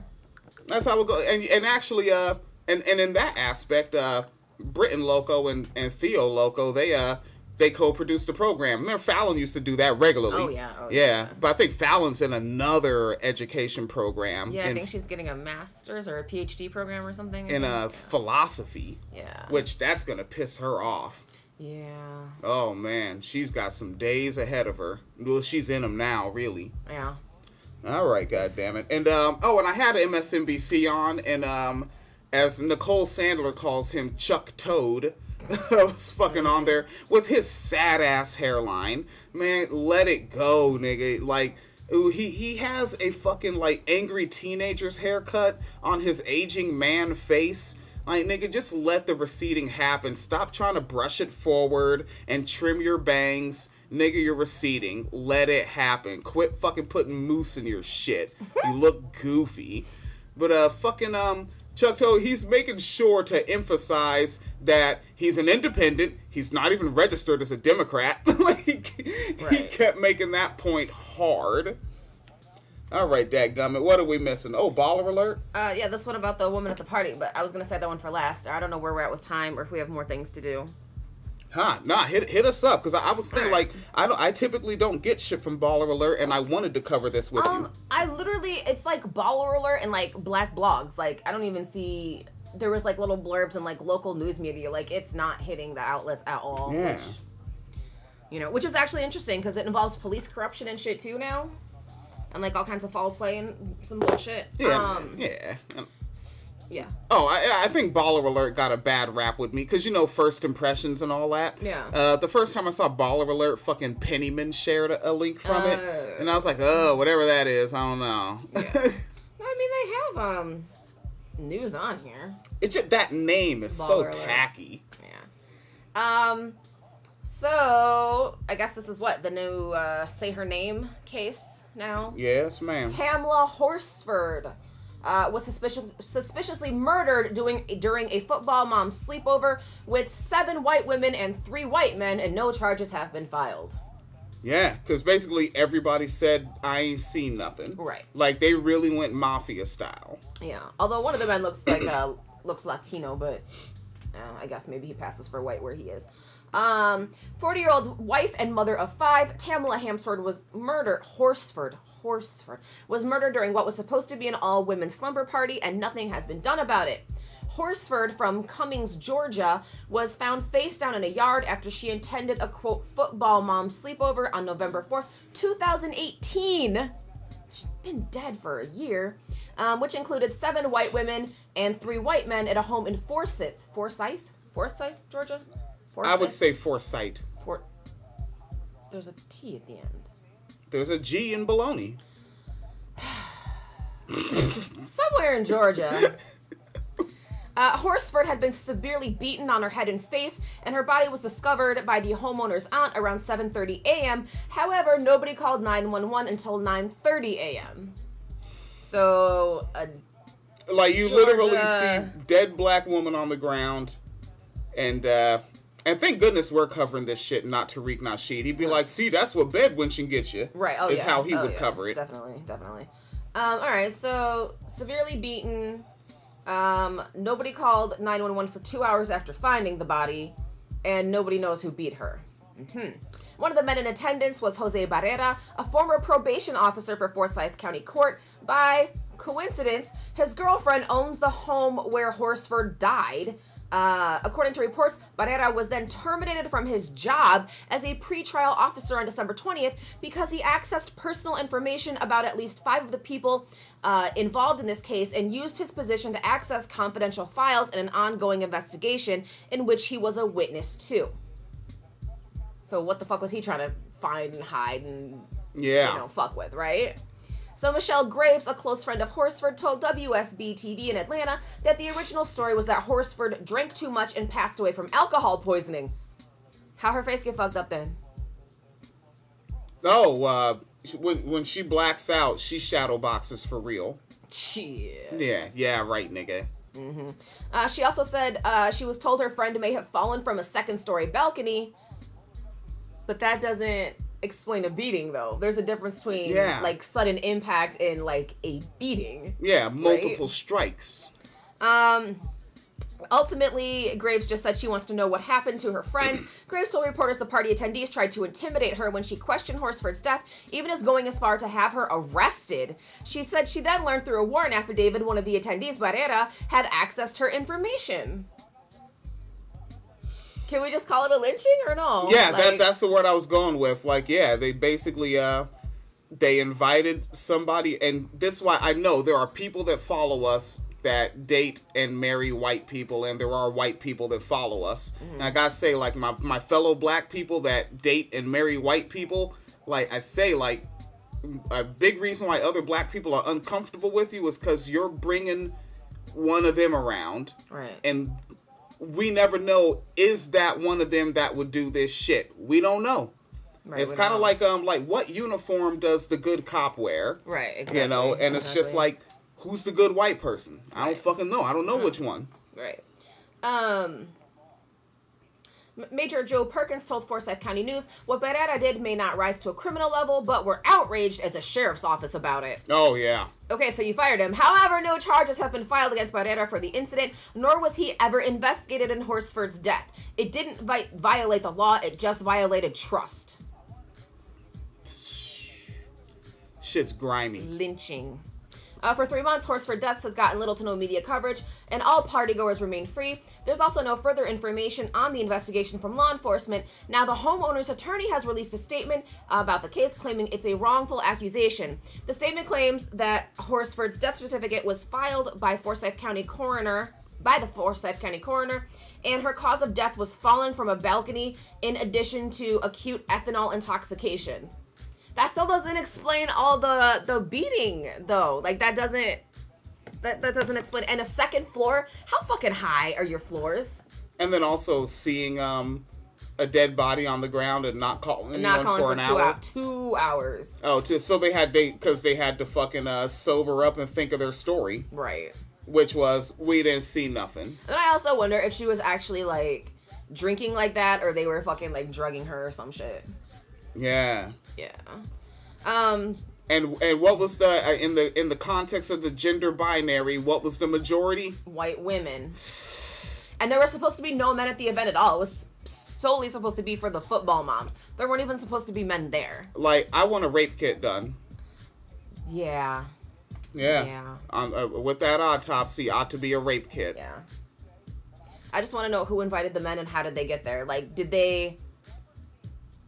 That's how it goes. And actually, and in that aspect, Britain Loco and Theo Loco, they they co-produced the program. Remember, Fallon used to do that regularly. Oh, yeah. Yeah, but I think Fallon's in another education program. Yeah, I think she's getting a master's or a PhD program or something. In philosophy. Yeah. Which, that's going to piss her off. Yeah. Oh, man. She's got some days ahead of her. Well, she's in them now, really. Yeah. All right, goddammit. And, and I had MSNBC on, and, as Nicole Sandler calls him, Chuck Toad. I was fucking on there with his sad-ass hairline. Man, let it go, nigga. Like, ooh, he has a fucking, like, angry teenager's haircut on his aging man face. Like, nigga, just let the receding happen. Stop trying to brush it forward and trim your bangs. Nigga, you're receding. Let it happen. Quit fucking putting mousse in your shit. You look goofy. But, Chuck Toad, he's making sure to emphasize that he's an independent. He's not even registered as a Democrat. He kept making that point hard. All right, dadgummit, what are we missing? Oh, baller alert? Yeah, this one about the woman at the party, but I was going to say that one for last. I don't know where we're at with time or if we have more things to do. Nah, hit us up, because I was thinking, like, I typically don't get shit from Baller Alert, and I wanted to cover this with you. I literally, it's like Baller Alert and, like, black blogs. Like, I don't even see, there was, like, little blurbs in, like, local news media. Like, it's not hitting the outlets at all. Yeah. Which is actually interesting, because it involves police corruption and shit, too, now. And, like, all kinds of foul play and some bullshit. Yeah, Yeah. Oh, I think Baller Alert got a bad rap with me, because, first impressions and all that. Yeah. The first time I saw Baller Alert, fucking Pennyman shared a link from it, and I was like, oh, whatever that is, I don't know. Yeah. I mean, they have, news on here. It's just, that name is so tacky. Yeah. So, I guess this is what, the new, Say Her Name case now? Yes, ma'am. Tamla Horsford. Was suspiciously murdered during a football mom sleepover with 7 white women and 3 white men, and no charges have been filed. Yeah, because basically everybody said, I ain't seen nothing. Right. Like, they really went mafia style. Yeah, although one of the men looks like, looks Latino, but I guess maybe he passes for white where he is. 40-year-old wife and mother of 5, Tamla Horsford was murdered. Horsford was murdered during what was supposed to be an all-women slumber party, and nothing has been done about it. Horsford from Cummings, Georgia, was found face down in a yard after she attended a, quote, football mom sleepover on November 4th, 2018. She's been dead for a year, which included 7 white women and 3 white men at a home in Forsyth, Georgia? Forsyth? I would say Forsyth. There's a T at the end. There's a G in baloney. Somewhere in Georgia. Horsford had been severely beaten on her head and face, and her body was discovered by the homeowner's aunt around 7:30 a.m. However, nobody called 911 until 9:30 a.m. So, like, you literally see dead black woman on the ground, and thank goodness we're covering this shit, not Tariq Nasheed. He'd be like, see, that's what bed winching gets you. Right, oh, is how he would cover it. Definitely. Alright, so, severely beaten. Nobody called 911 for 2 hours after finding the body, and nobody knows who beat her. One of the men in attendance was Jose Barrera, a former probation officer for Forsyth County Court. By coincidence, his girlfriend owns the home where Horsford died. According to reports, Barrera was then terminated from his job as a pretrial officer on December 20th because he accessed personal information about at least 5 of the people involved in this case and used his position to access confidential files in an ongoing investigation in which he was a witness to. So what the fuck was he trying to find and hide and, fuck with, right? So Michelle Graves, a close friend of Horsford, told WSB-TV in Atlanta that the original story was that Horsford drank too much and passed away from alcohol poisoning. How her face get fucked up then? Oh, when she blacks out, she shadow boxes for real. Shit. Yeah, right, nigga. She also said she was told her friend may have fallen from a second-story balcony, but that doesn't explain a beating, though. There's a difference between like sudden impact and like a beating. Yeah, multiple strikes. Ultimately, Graves just said she wants to know what happened to her friend. Graves told reporters the party attendees tried to intimidate her when she questioned Horsford's death, even as going as far to have her arrested. She said she then learned through a warrant affidavit one of the attendees, Barrera, had accessed her information. Can we just call it a lynching or no? Yeah, that's the word I was going with. Like, yeah, they basically, they invited somebody, and this is why I know there are people that follow us that date and marry white people, and there are white people that follow us. And I gotta say, like, my fellow black people that date and marry white people, like, I say, like, a big reason why other black people are uncomfortable with you is because you're bringing one of them around. Right. And we never know, is that one of them that would do this shit? We don't know. Right, it's kind of like what uniform does the good cop wear? Right, exactly. You know, and it's just like, who's the good white person? I don't fucking know. I don't know which one. Right. Major Joe Perkins told Forsyth County News, what Barrera did may not rise to a criminal level, but we're outraged as a sheriff's office about it. Oh, yeah. Okay, so you fired him. However, no charges have been filed against Barrera for the incident, nor was he ever investigated in Horsford's death. It didn't violate the law, it just violated trust. Shit's grimy. Lynching. For 3 months, Horsford deaths has gotten little to no media coverage, and all partygoers remain free. There's also no further information on the investigation from law enforcement. Now, the homeowner's attorney has released a statement about the case, claiming it's a wrongful accusation. The statement claims that Horsford's death certificate was filed by the Forsyth County coroner, and her cause of death was falling from a balcony in addition to acute ethanol intoxication. That still doesn't explain all the beating, though. Like, that doesn't explain. And a second floor? How fucking high are your floors? And then also seeing a dead body on the ground and not calling anyone for an hour. 2 hours. Oh, so they had to fucking sober up and think of their story. Right. Which was, we didn't see nothing. And I also wonder if she was actually, like, drinking like that, or they were fucking, like, drugging her or some shit. Yeah. Yeah. And what was the in the context of the gender binary, what was the majority? White women. And there were supposed to be no men at the event at all. It was solely supposed to be for the football moms. There weren't even supposed to be men there. Like, I want a rape kit done. Yeah. Yeah. With that autopsy, ought to be a rape kit. Yeah. I just want to know who invited the men and how did they get there. Like, did they...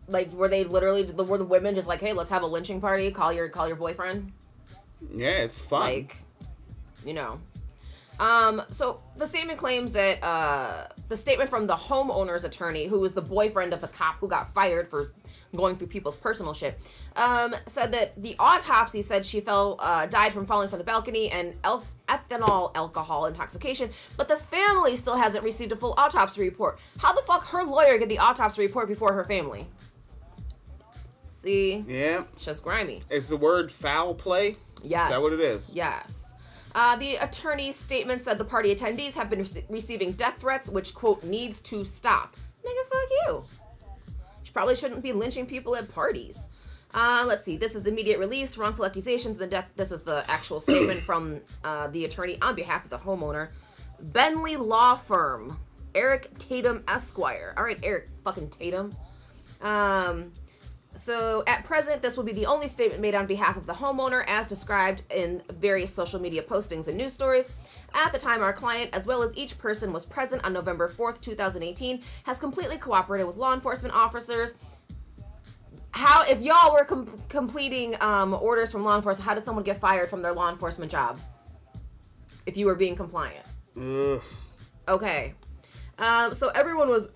Like, were they literally, were the women just like, hey, let's have a lynching party, call your boyfriend? Yeah, it's fun. Like, you know. So the statement claims that, the statement from the homeowner's attorney, who was the boyfriend of the cop who got fired for going through people's personal shit, said that the autopsy said she died from falling from the balcony and ethanol alcohol intoxication, but the family still hasn't received a full autopsy report. How the fuck her lawyer get the autopsy report before her family? See? Yeah. It's just grimy. Is the word foul play? Yes. Is that what it is? Yes. The attorney's statement said the party attendees have been receiving death threats, which, quote, needs to stop. Nigga, fuck you. She probably shouldn't be lynching people at parties. Let's see. This is the immediate release, wrongful accusations, the death. This is the actual statement from the attorney on behalf of the homeowner. Bentley Law Firm. Eric Tatum Esquire. All right, Eric fucking Tatum. So, at present, this will be the only statement made on behalf of the homeowner, as described in various social media postings and news stories. At the time, our client, as well as each person was present on November 4th, 2018, has completely cooperated with law enforcement officers. How, if y'all were completing orders from law enforcement, how did someone get fired from their law enforcement job? If you were being compliant. Okay. So everyone was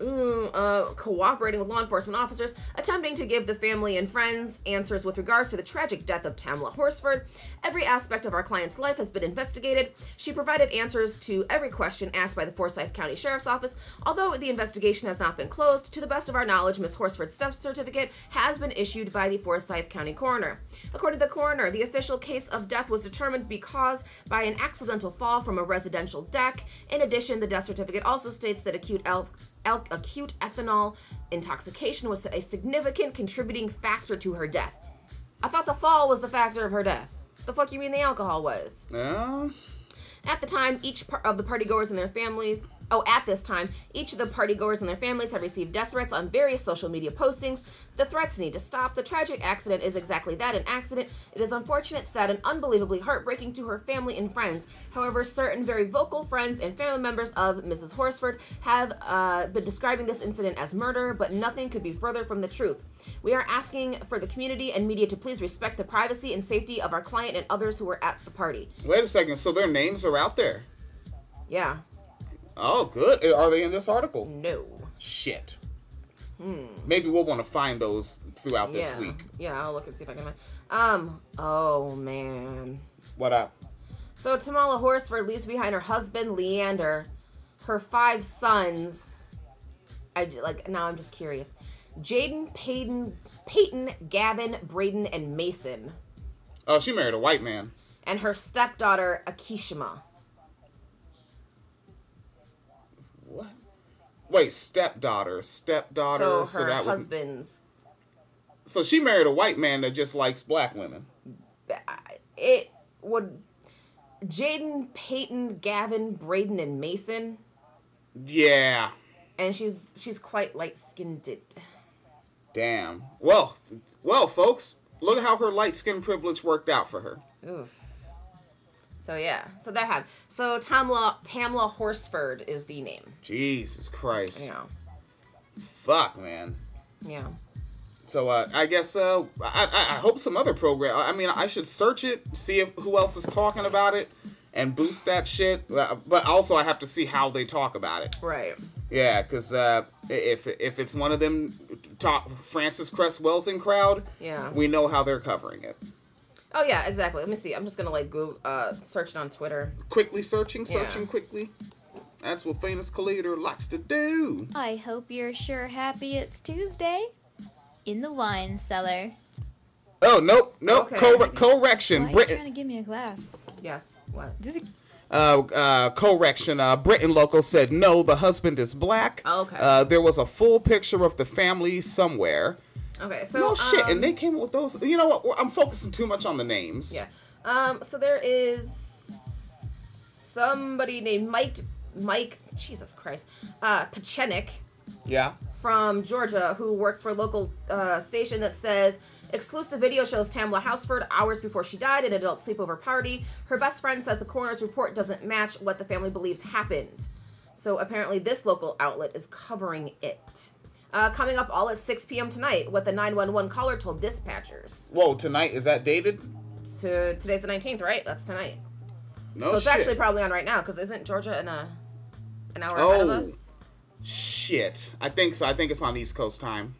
cooperating with law enforcement officers, attempting to give the family and friends answers with regards to the tragic death of Tamla Horsford. Every aspect of our client's life has been investigated. She provided answers to every question asked by the Forsyth County Sheriff's Office. Although the investigation has not been closed, to the best of our knowledge, Ms. Horsford's death certificate has been issued by the Forsyth County coroner. According to the coroner, the official case of death was determined to be caused by an accidental fall from a residential deck. In addition, the death certificate also states that acute ethanol intoxication was a significant contributing factor to her death. I thought the fall was the factor of her death. The fuck you mean the alcohol was? Yeah. At the time, each of the partygoers and their families At this time, each of the partygoers and their families have received death threats on various social media postings. The threats need to stop. The tragic accident is exactly that, an accident. It is unfortunate, sad, and unbelievably heartbreaking to her family and friends. However, certain very vocal friends and family members of Mrs. Horsford have been describing this incident as murder, but nothing could be further from the truth. We are asking for the community and media to please respect the privacy and safety of our client and others who were at the party. Wait a second, so their names are out there? Yeah. Oh, good. Are they in this article? No. Shit. Maybe we'll want to find those throughout this week. Yeah, I'll look and see if I can find. Oh man. What up? So Tamla Horsford leaves behind her husband Leander, her 5 sons. Now I'm just curious. Jaden, Peyton, Gavin, Braden, and Mason. Oh, she married a white man. And her stepdaughter Akishima. What? Wait, stepdaughter. So her husband's. So she married a white man that just likes black women. It would. Jaden, Peyton, Gavin, Braden, and Mason. Yeah. And she's quite light-skinned. Damn. Well, folks, look at how her light skin privilege worked out for her. Oof. So yeah, so that happened. So Tamla Horsford is the name. Jesus Christ. Yeah. Fuck, man. Yeah. So I guess I hope some other program. I mean, I should search it, see who else is talking about it, and boost that shit. But also, I have to see how they talk about it. Right. Yeah, because if it's one of them top Francis Cress Welsing crowd, yeah, we know how they're covering it. Oh yeah, exactly. Let me see. I'm just gonna go search it on Twitter. Quickly searching quickly. That's what famous collator likes to do. I hope you're sure happy it's Tuesday. In the wine cellar. Oh nope. Okay. Correction. Why are you trying to give me a glass? Yes. What? Correction. Britain local said no. The husband is black. Oh, okay. There was a full picture of the family somewhere. Okay, so no shit, and they came up with those. You know what? I'm focusing too much on the names. Yeah. So there is somebody named Mike. Jesus Christ. Pachenik. Yeah. From Georgia, who works for a local station that says exclusive video shows Tamla Horsford hours before she died at an adult sleepover party. Her best friend says the coroner's report doesn't match what the family believes happened. So apparently, this local outlet is covering it. Coming up all at 6 p.m. tonight, what the 911 caller told dispatchers. Whoa, tonight? Is that dated? Today's the 19th, right? That's tonight. No So it's actually probably on right now, because isn't Georgia an hour ahead of us? Shit. I think so. I think it's on East Coast time.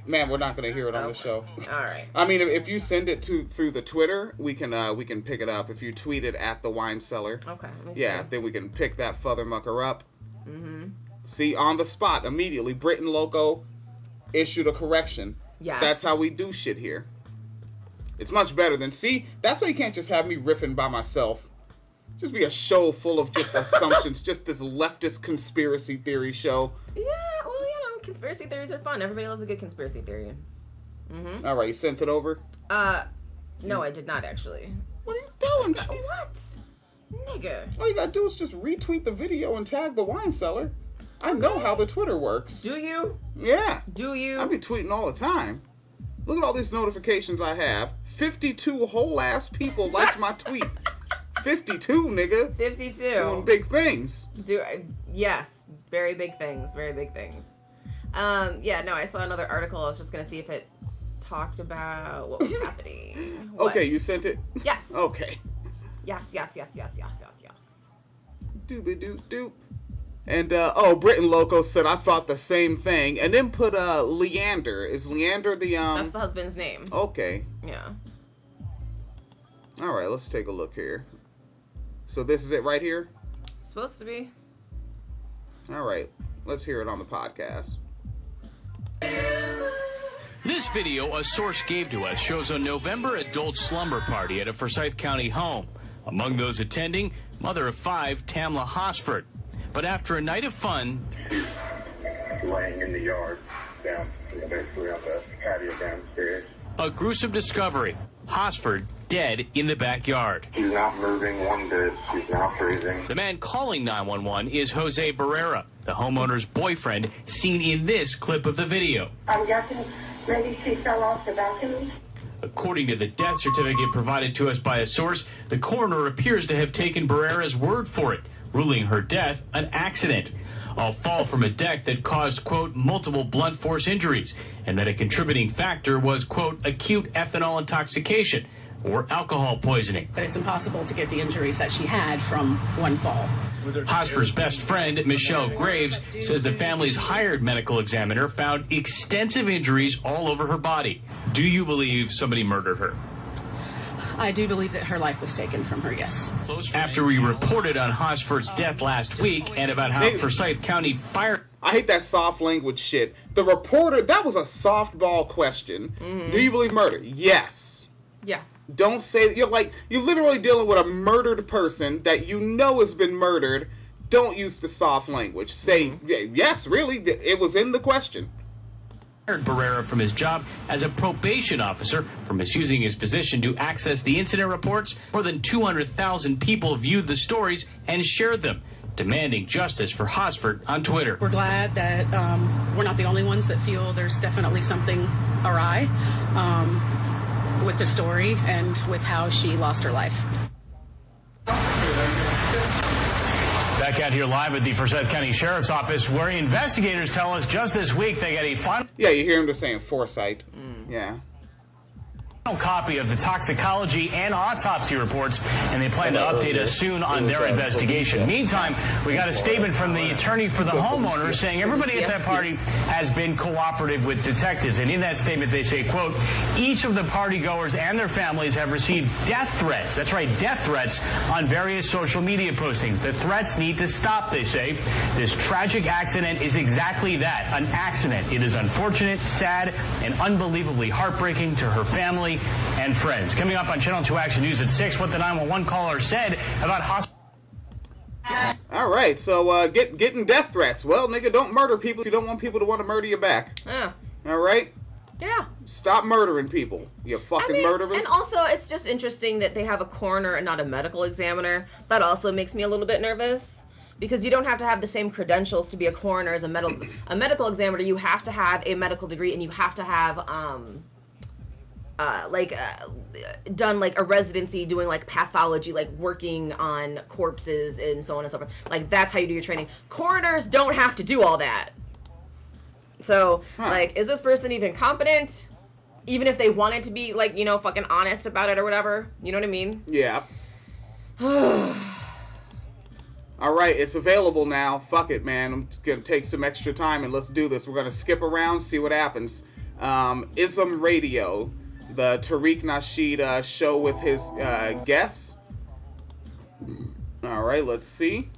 Man, we're not going to hear it on the show. All right. I mean, if you send it through the Twitter, we can pick it up. If you tweet it at the wine cellar. Okay. Yeah, then we can pick that furthermucker up. Mm-hmm. See, on the spot, immediately, Britain Loco issued a correction. Yes. That's how we do shit here. It's much better than, see, that's why you can't just have me riffing by myself. Just be a show full of just assumptions, just this leftist conspiracy theory show. Yeah, well, conspiracy theories are fun. Everybody loves a good conspiracy theory. Mm-hmm. All right, you sent it over? No, I did not, actually. What are you doing, Chief? What? Nigga. All you gotta do is just retweet the video and tag the wine cellar. I know how the Twitter works. Do you? Yeah. Do you? I be tweeting all the time. Look at all these notifications I have. 52 whole ass people liked my tweet. 52, nigga. 52. Doing big things. Yes. Very big things. Very big things. Yeah, no, I saw another article. I was just going to see if it talked about what was happening. Okay, you sent it? Yes. Okay. Yes. Doobie-doop-doop. And, Britain Loco said, I thought the same thing. And then put, Leander. Is Leander the, That's the husband's name. Okay. Yeah. All right, let's take a look here. So this is it right here? Supposed to be. All right. Let's hear it on the podcast. This video a source gave to us shows a November adult slumber party at a Forsyth County home. Among those attending, mother of 5, Tamla Horsford. But after a night of fun, laying in the yard down, basically on the patio downstairs, a gruesome discovery. Horsford dead in the backyard. She's not moving one bit. She's not breathing. The man calling 911 is Jose Barrera, the homeowner's boyfriend, seen in this clip of the video. I'm guessing maybe she fell off the balcony. According to the death certificate provided to us by a source, the coroner appears to have taken Barrera's word for it, ruling her death an accident. All fall from a deck that caused, quote, multiple blunt force injuries, and that a contributing factor was, quote, acute ethanol intoxication or alcohol poisoning. But it's impossible to get the injuries that she had from one fall. Horsford's best friend, Michelle Graves, says the family's hired medical examiner found extensive injuries all over her body. Do you believe somebody murdered her? I do believe that her life was taken from her, yes. After we reported on Horsford's death last week and about how Forsyth County Fire... I hate that soft language shit. The reporter, that was a softball question. Do you believe murder? Yes. Yeah. Don't say, you're literally dealing with a murdered person that you know has been murdered. Don't use the soft language. Say, yes, really, it was in the question. Barrera from his job as a probation officer for misusing his position to access the incident reports. More than 200,000 people viewed the stories and shared them, demanding justice for Horsford on Twitter. We're glad that we're not the only ones that feel there's definitely something awry with the story and with how she lost her life. Back out here live at the Forsyth County Sheriff's Office, where investigators tell us just this week they got a final... Yeah, you hear him just saying Forsyth. Yeah. Copy of the toxicology and autopsy reports, and they plan to update us soon on their investigation. Meantime, we got a statement from the attorney for the homeowner saying everybody at that party has been cooperative with detectives. And in that statement, they say, quote, each of the party goers and their families have received death threats. That's right, death threats on various social media postings. The threats need to stop, they say. This tragic accident is exactly that, an accident. It is unfortunate, sad, and unbelievably heartbreaking to her family and friends. Coming up on Channel 2 Action News at 6, what the 911 caller said about hospital. All right, so getting death threats. Well, nigga, don't murder people if you don't want people to want to murder you back. Yeah. All right? Yeah. Stop murdering people, you fucking murderers. And also, it's just interesting that they have a coroner and not a medical examiner. That also makes me a little bit nervous. Because you don't have to have the same credentials to be a coroner as a medical examiner. You have to have a medical degree, and you have to have done like a residency doing like pathology, like working on corpses and so on and so forth. Like that's how you do your training. Coroners don't have to do all that. So like, is this person even competent? Even if they wanted to be like, you know, fucking honest about it or whatever. You know what I mean? Yeah. All right, it's available now. Fuck it, man. I'm gonna take some extra time and let's do this. We're gonna skip around, see what happens. Ism Radio, the Tariq Nasheed show with his guests. All right, let's see.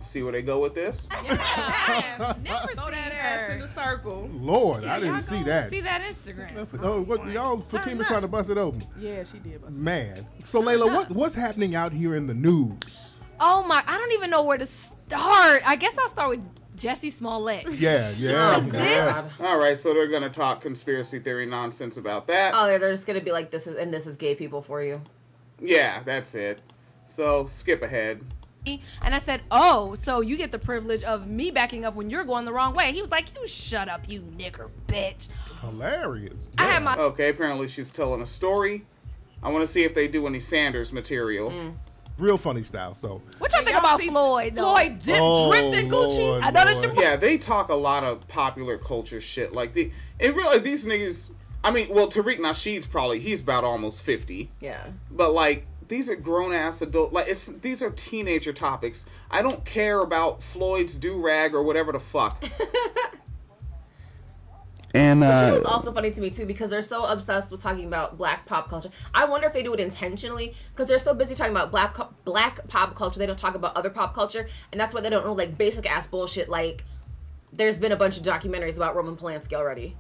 See where they go with this. Yeah, never throw that ass in the circle. Lord, I didn't see that. See that Instagram. Oh, what y'all? Fatima trying to bust it open. Yeah, she did. Man, so Layla, what's happening out here in the news? Oh my, I don't even know where to start. I guess I'll start with Jesse Smollett. Yeah. All right, so they're gonna talk conspiracy theory nonsense about that. Oh, they're just gonna be like, this is gay people for you. Yeah, that's it. So skip ahead. And I said, oh, so you get the privilege of me backing up when you're going the wrong way. He was like, you shut up, you nigger bitch. Hilarious. I had my... Okay, apparently she's telling a story. I want to see if they do any Sanders material. Real funny style, so. What y'all think about Floyd, though? Floyd dripped in Gucci. I noticed your... Yeah, they talk a lot of popular culture shit. Like, these niggas... I mean, well, Tariq Nasheed's he's about almost 50. Yeah. But, like, these are grown-ass adult... Like, these are teenager topics. I don't care about Floyd's do-rag or whatever the fuck. And Which was also funny to me too, because they're so obsessed with talking about black pop culture. I wonder if they do it intentionally, because they're so busy talking about black pop culture, they don't talk about other pop culture, and that's why they don't know like basic ass bullshit. Like, there's been a bunch of documentaries about Roman Polanski already.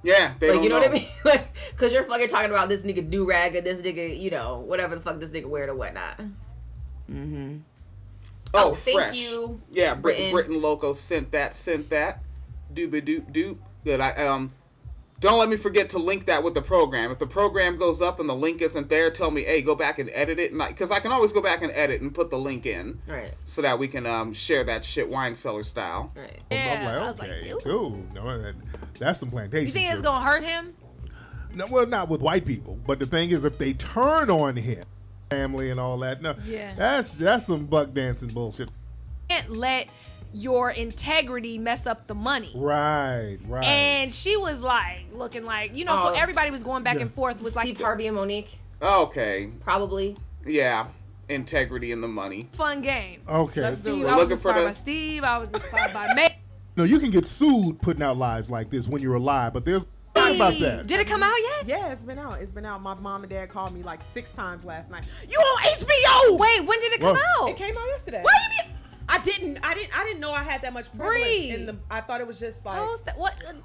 Yeah, they don't you know what I mean? Like, because you're fucking talking about this nigga do rag and this nigga, you know, whatever the fuck this nigga wear or whatnot. Oh, thank fresh. you. Yeah, Britain Loco sent that. Doop-a-doop-doop. Good. don't let me forget to link that with the program. If the program goes up and the link isn't there, tell me, hey, go back and edit it. Because I can always go back and edit and put the link in. Right. So that we can share that shit wine cellar style. Right. Yeah, I'm like, okay, cool. No, that's some plantation. You think it's going to hurt him? No, well, not with white people. But the thing is, if they turn on him, family and all that, no, that's some buck dancing bullshit. You can't let your integrity mess up the money. Right. And she was like, looking like, you know, so everybody was going back and forth with Steve Harvey and Monique. Okay. Probably. Yeah. Integrity in the money. Fun game. Okay. Steve, I was inspired by Steve. I was inspired by May. No, you can get sued putting out lies like this when you're alive, but there's about that. Did it come out yet? Yeah, it's been out. It's been out. My mom and dad called me like 6 times last night. You on HBO? Wait, when did it come out? It came out yesterday. Why do you mean? I didn't know I had that much prevalence in the. I thought it was just like.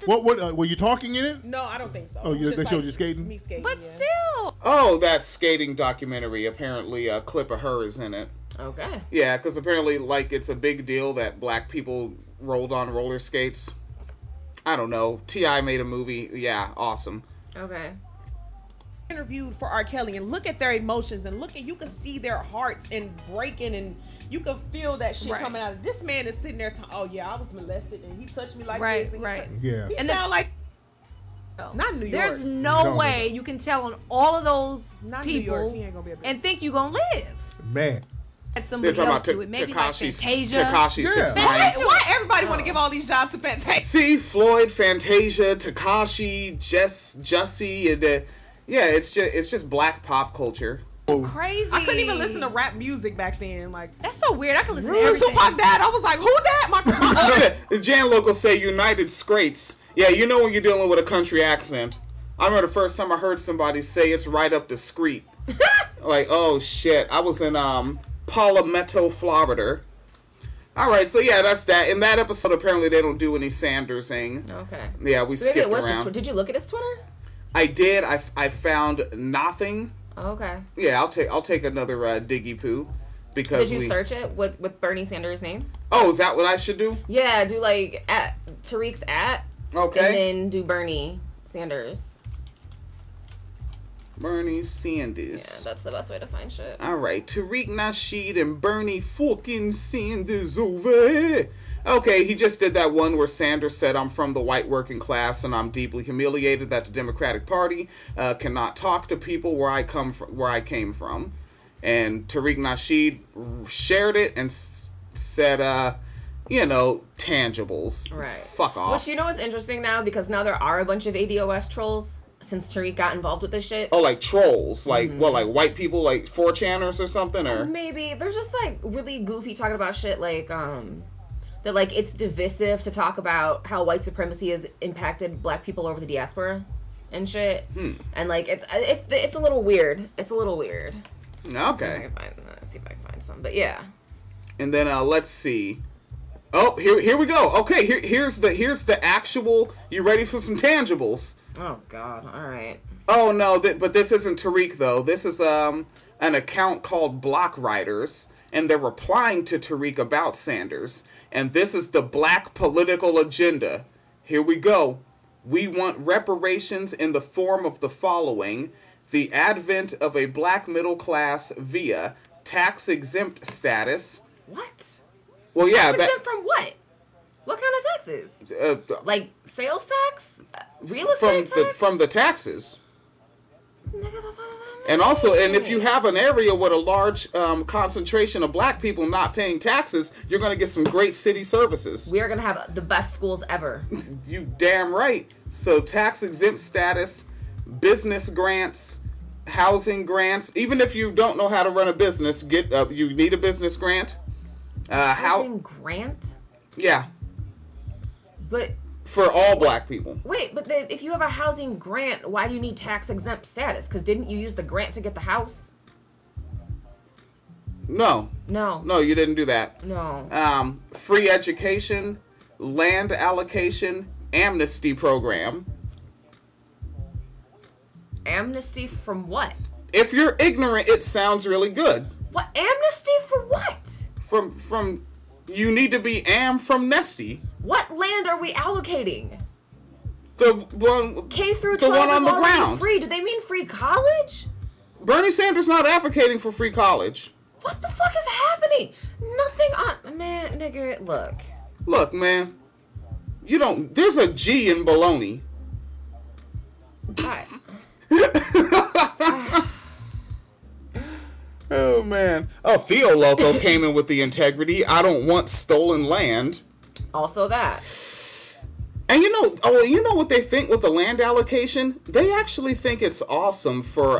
What were you talking in it? No, I don't think so. Oh, they showed you skating? Me skating. But still. Oh, that skating documentary. Apparently, a clip of her is in it. Okay. Yeah, because apparently, like, it's a big deal that black people rolled on roller skates. I don't know. T.I. made a movie. Yeah, awesome. Okay. Interviewed for R. Kelly and look at their emotions and you can see their hearts and breaking and you can feel that shit coming out. This man is sitting there I was molested and he touched me like this. And he sound like not in New York. There's no way you can tell on all of those people he ain't gonna be able to. and think you're going to live. Man. Somebody else do it. Maybe like Fantasia. Tekashi 6ix9ine. Why everybody want to give all these jobs to Fantasia? See, Floyd, Fantasia, Tekashi, Jussie, and it's just black pop culture. Crazy. I couldn't even listen to rap music back then. Like that's so weird. I could listen to everything. Tupac dad, I was like, who that? The Jan locals say United Scrates. Yeah, you know when you're dealing with a country accent. I remember the first time I heard somebody say it's right up the street. Like, oh shit. I was in Palmetto, Florida. All right, so yeah, that's that. In that episode, apparently they don't do any Sandersing. Okay. Yeah, we skipped around. Did you look at his Twitter? I did. I found nothing. Okay. Yeah, I'll take another diggy poo because. Did you search it with Bernie Sanders' name? Oh, is that what I should do? Yeah, do like at Tariq's at. Okay. And then do Bernie Sanders. Bernie Sanders. Yeah, that's the best way to find shit. All right, Tariq Nasheed and Bernie fucking Sanders over here. Okay, he just did that one where Sanders said, I'm from the white working class and I'm deeply humiliated that the Democratic Party cannot talk to people where I came from. And Tariq Nasheed shared it and said, tangibles. Right. Fuck off. Which, you know, is interesting now because now there are a bunch of ADOS trolls since Tariq got involved with this shit. Oh, like trolls? Like, like white people, like 4chaners or something? Or maybe. They're just, like, really goofy talking about shit like, that, like, it's divisive to talk about how white supremacy has impacted black people over the diaspora and shit. And, like, it's a little weird. It's a little weird. Okay. Let's see if I can find some. But, yeah. And then, let's see. Oh, here we go. Okay, here's the actual... You ready for some tangibles? Oh, God. All right. Oh, no, but this isn't Tariq, though. This is an account called Block Writers, and they're replying to Tariq about Sanders. And this is the black political agenda. Here we go. We want reparations in the form of the following. The advent of a black middle class via tax-exempt status. What? Well, yeah. Tax-exempt from what? What kind of taxes? Like sales tax? Real estate tax? From the taxes. And also, and if you have an area with a large concentration of black people not paying taxes, you're going to get some great city services. We are going to have the best schools ever. You damn right. So tax-exempt status, business grants, housing grants. Even if you don't know how to run a business, you need a business grant. Housing grant? Yeah. But for all black people. Wait, but then if you have a housing grant, why do you need tax-exempt status? Because didn't you use the grant to get the house? No. No, you didn't do that. No. Free education, land allocation, amnesty program. Amnesty from what? If you're ignorant, it sounds really good. What? Amnesty for what? From you need to be from Nesty. What land are we allocating? The one K through 12 the one is on the already ground. free. Do they mean free college? Bernie Sanders not advocating for free college. What the fuck is happening? Nothing on... Man, nigga, look. Look, man. You don't... There's a G in baloney. Oh, man. Oh, Theo Loco came in with the integrity. I don't want stolen land. Also that. And you know what they think with the land allocation? They actually think it's awesome for,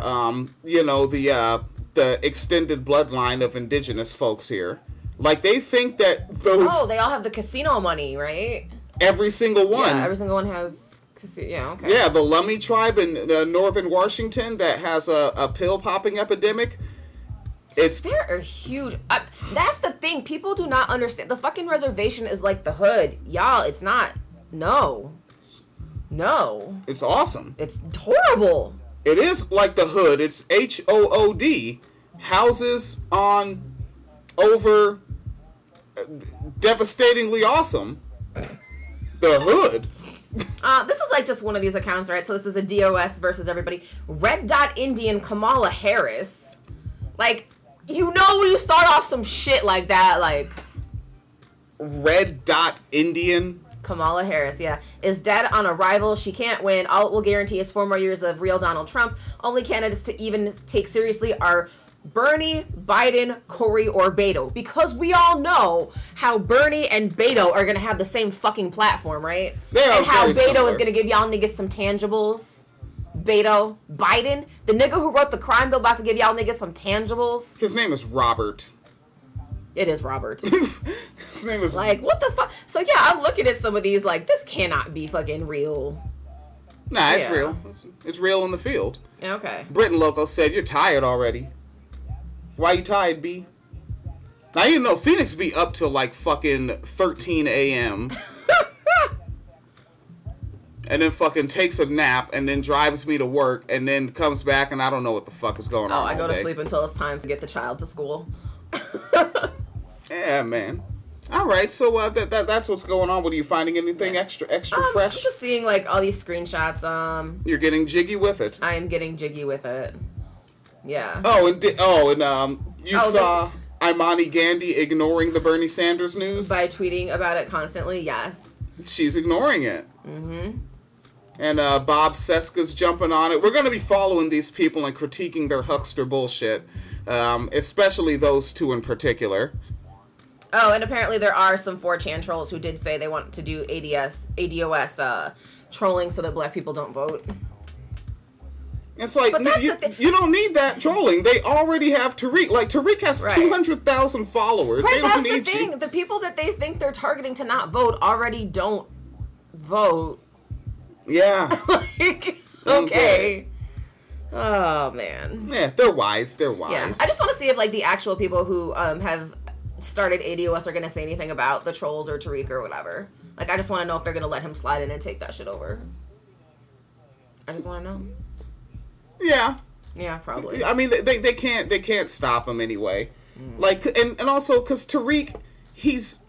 the extended bloodline of indigenous folks here. Like, they think that those... Oh, they all have the casino money, right? Every single one. Yeah, every single one has... Yeah, okay. Yeah, the Lummi tribe in northern Washington that has a pill-popping epidemic. They're huge. That's the thing. People do not understand. The fucking reservation is like the hood. Y'all, it's not. No. It's awesome. It's horrible. It is like the hood. It's HOOD. Houses on over devastatingly awesome. The hood. This is like just one of these accounts, right? So this is a DOS versus everybody. Red Dot Indian Kamala Harris. Like, you know when you start off some shit like that, like... Red Dot Indian? Kamala Harris, yeah, is dead on arrival. She can't win. All it will guarantee is 4 more years of real Donald Trump. Only candidates to even take seriously are Bernie, Biden, Cory, or Beto. Because we all know how Bernie and Beto are going to have the same fucking platform, right? And how Beto is going to give y'all niggas some tangibles. Beto. Biden, the nigga who wrote the crime bill, about to give y'all niggas some tangibles. His name is Robert. It is Robert. His name is... Like, what the fuck? So, yeah, I'm looking at some of these, like, this cannot be fucking real. Nah, it's real. It's real in the field. Okay. Britain Loco said, you're tired already. Why you tired, B? Now, you know, Phoenix be up till, like, fucking 13 a.m. and then fucking takes a nap and then drives me to work and then comes back and I don't know what the fuck is going on. Oh, I go to sleep until it's time to get the child to school. Yeah, man. All right, so that's what's going on. What are you finding? Anything extra fresh? I'm just seeing like all these screenshots. You're getting jiggy with it. I am getting jiggy with it. Yeah. Oh, you saw Imani Gandy ignoring the Bernie Sanders news by tweeting about it constantly. Yes. She's ignoring it. Mm-hmm. And Bob Cesca's jumping on it. We're going to be following these people and critiquing their huckster bullshit, especially those two in particular. Oh, and apparently there are some 4chan trolls who did say they want to do ADOS trolling so that black people don't vote. It's like, you don't need that trolling. They already have Tariq. Like, Tariq has 200,000 followers. Right, they don't that's need the thing. you. The people that they think they're targeting to not vote already don't vote. Yeah. Like, okay. Oh, man. Yeah, they're wise. They're wise. Yeah. I just want to see if, like, the actual people who have started ADOS are going to say anything about the trolls or Tariq or whatever. Like, I just want to know if they're going to let him slide in and take that shit over. I just want to know. Yeah. Yeah, probably. I mean, they can't stop him anyway. Like, and also because Tariq, he's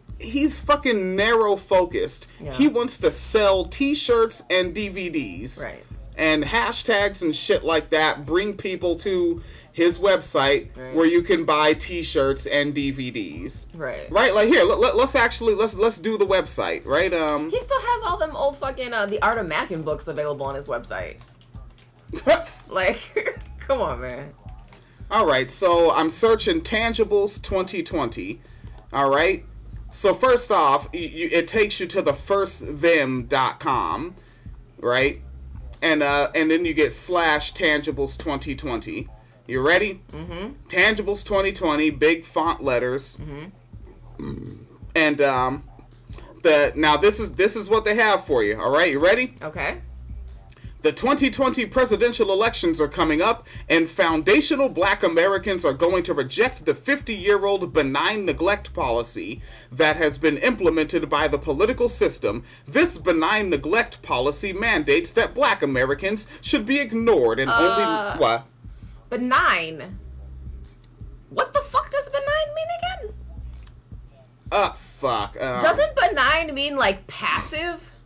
fucking narrow focused. Yeah. He wants to sell T-shirts and DVDs, right? And hashtags and shit like that. Bring people to his website where you can buy T-shirts and DVDs, right? Like here, let's do the website, right? He still has all them old fucking the Art of Mackin books available on his website. Like, come on, man. All right, so I'm searching Tangibles 2020. All right. So first off, it takes you to the firstthem.com, right? And then you get /Tangibles 2020. You ready? Mm-hmm. Tangibles 2020, big font letters. Mm-hmm. And now this is what they have for you. All right, you ready? Okay. The 2020 presidential elections are coming up, and foundational black Americans are going to reject the 50-year-old benign neglect policy that has been implemented by the political system. This benign neglect policy mandates that black Americans should be ignored and only... What? Benign? What the fuck does benign mean again? Fuck. Doesn't benign mean, like, passive?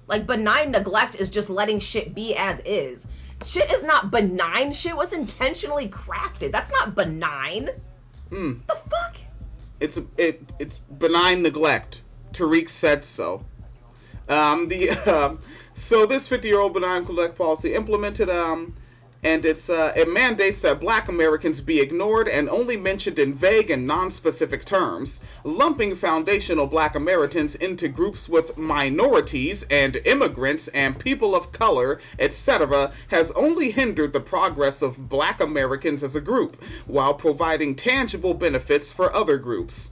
Like, benign neglect is just letting shit be as is. Shit is not benign. Shit was intentionally crafted. That's not benign. The fuck? It's benign neglect. Tariq said so. So this 50-year-old benign neglect policy implemented, and it mandates that Black Americans be ignored and only mentioned in vague and non-specific terms, lumping foundational Black Americans into groups with minorities and immigrants and people of color, etc., has only hindered the progress of Black Americans as a group, while providing tangible benefits for other groups.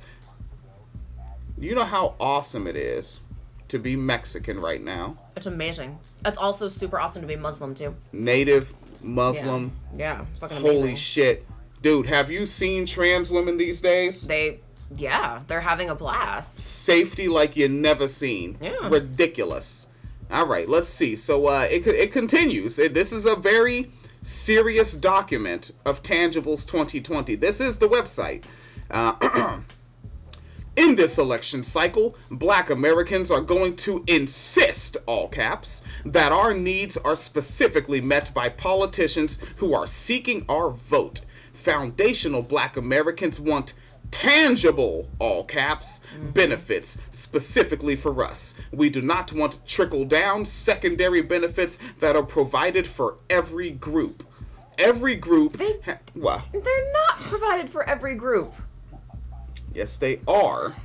You know how awesome it is to be Mexican right now? It's amazing. It's also super awesome to be Muslim, too. Native Muslim. Yeah, it's fucking amazing. Holy shit. Dude, have you seen trans women these days? They're having a blast. Safety like you never seen. Yeah. Ridiculous. All right, let's see. So it continues. This is a very serious document of Tangibles 2020. This is the website. In this election cycle, Black Americans are going to insist, all caps, that our needs are specifically met by politicians who are seeking our vote. Foundational Black Americans want tangible, all caps, benefits specifically for us. We do not want trickle-down secondary benefits that are provided for every group. Every group... They're not provided for every group. Yes, they are.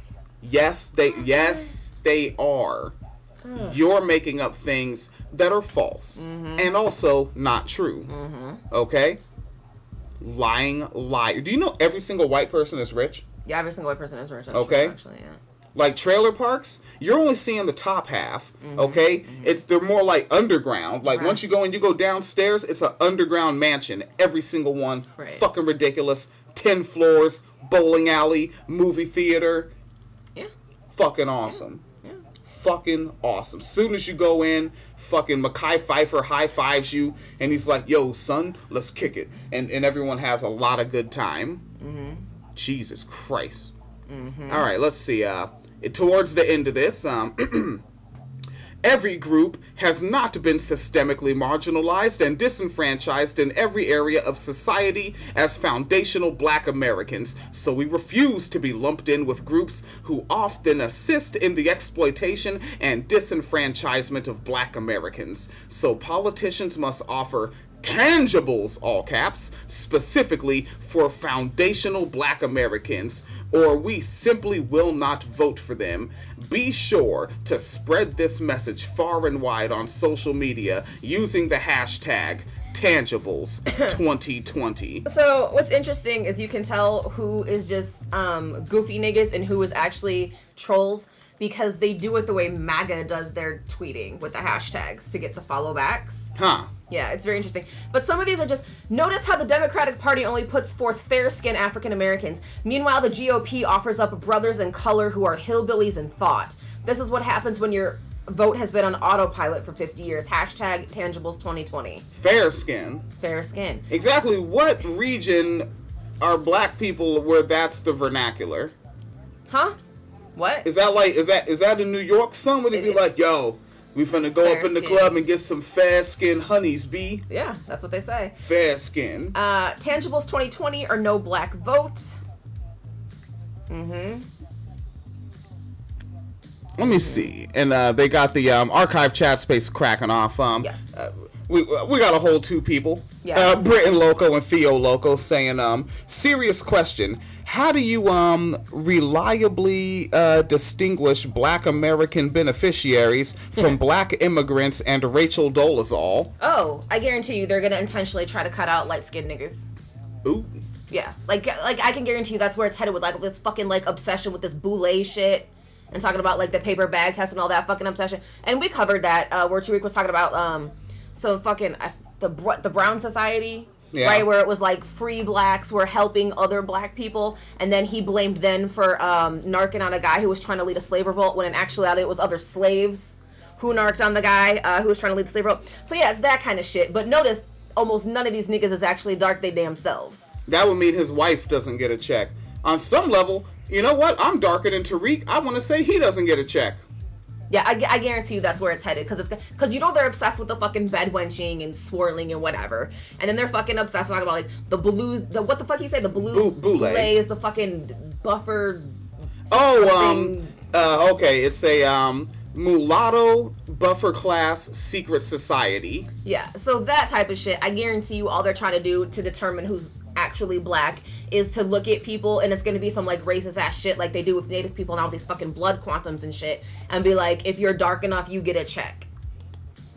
Yes, they are. You're making up things that are false and also not true. Okay? Lying liar. Do you know every single white person is rich? Yeah, every single white person is rich. That's okay. True, actually, yeah. Like trailer parks, you're only seeing the top half. Okay? They're more like underground. Like once you go and you go downstairs, it's an underground mansion. Every single one. Right. Fucking ridiculous. 10 floors, bowling alley, movie theater. Yeah. Fucking awesome. Yeah. Fucking awesome. Soon as you go in, fucking Mekhi Phifer high-fives you, and he's like, yo, son, let's kick it. And everyone has a lot of good time. Jesus Christ. All right, let's see. Towards the end of this, every group has not been systemically marginalized and disenfranchised in every area of society as foundational Black Americans, so we refuse to be lumped in with groups who often assist in the exploitation and disenfranchisement of Black Americans. So politicians must offer tangibles, all caps, specifically for foundational Black Americans, or we simply will not vote for them. Be sure to spread this message far and wide on social media using the hashtag Tangibles 2020. So what's interesting is you can tell who is just goofy niggas and who is actually trolls, because they do it the way MAGA does their tweeting with the hashtags to get the follow backs. Huh. Yeah, it's very interesting. But some of these are just, notice how the Democratic Party only puts forth fair-skinned African Americans. Meanwhile, the GOP offers up brothers in color who are hillbillies in thought. This is what happens when your vote has been on autopilot for 50 years. Hashtag Tangibles 2020. Fair skin. Fair skin. Exactly what region are Black people where that's the vernacular? Huh? What? Is that in New York? Somebody be like, yo, we finna go up in the club and get some fair skin honeys, B. Yeah, that's what they say. Fair skin. Tangibles 2020 or no black vote. Let me see. And they got the archive chat space cracking off. Yes. We got a whole two people. Yes. Britton Loco and Theo Loco saying, serious question. How do you reliably distinguish Black American beneficiaries from Black immigrants and Rachel Dolezal? Oh, I guarantee you they're gonna intentionally try to cut out light-skinned niggas. Ooh. Yeah, like I can guarantee you that's where it's headed with like this fucking like obsession with this boule shit and talking about like the paper bag test and all that fucking obsession. And we covered that where Tariq was talking about so fucking the Brown Society. Yeah. Right, where it was like free blacks were helping other black people, and then he blamed them for narking on a guy who was trying to lead a slave revolt, when in actuality it was other slaves who narked on the guy who was trying to lead the slave revolt. So yeah, it's that kind of shit. But notice, almost none of these niggas is actually dark they damn selves. That would mean his wife doesn't get a check. On some level, you know what? I'm darker than Tariq. I want to say he doesn't get a check. Yeah, I guarantee you that's where it's headed, because you know they're obsessed with the fucking bed wenching and swirling and whatever, and then they're fucking obsessed with talking about like the blues, what the fuck he say, the boule is the fucking buffer. Okay, it's a mulatto buffer class secret society. Yeah, so that type of shit, I guarantee you all they're trying to do to determine who's actually black is to look at people, and it's going to be some like racist ass shit like they do with native people and all these fucking blood quantums and shit, and be like, if you're dark enough you get a check.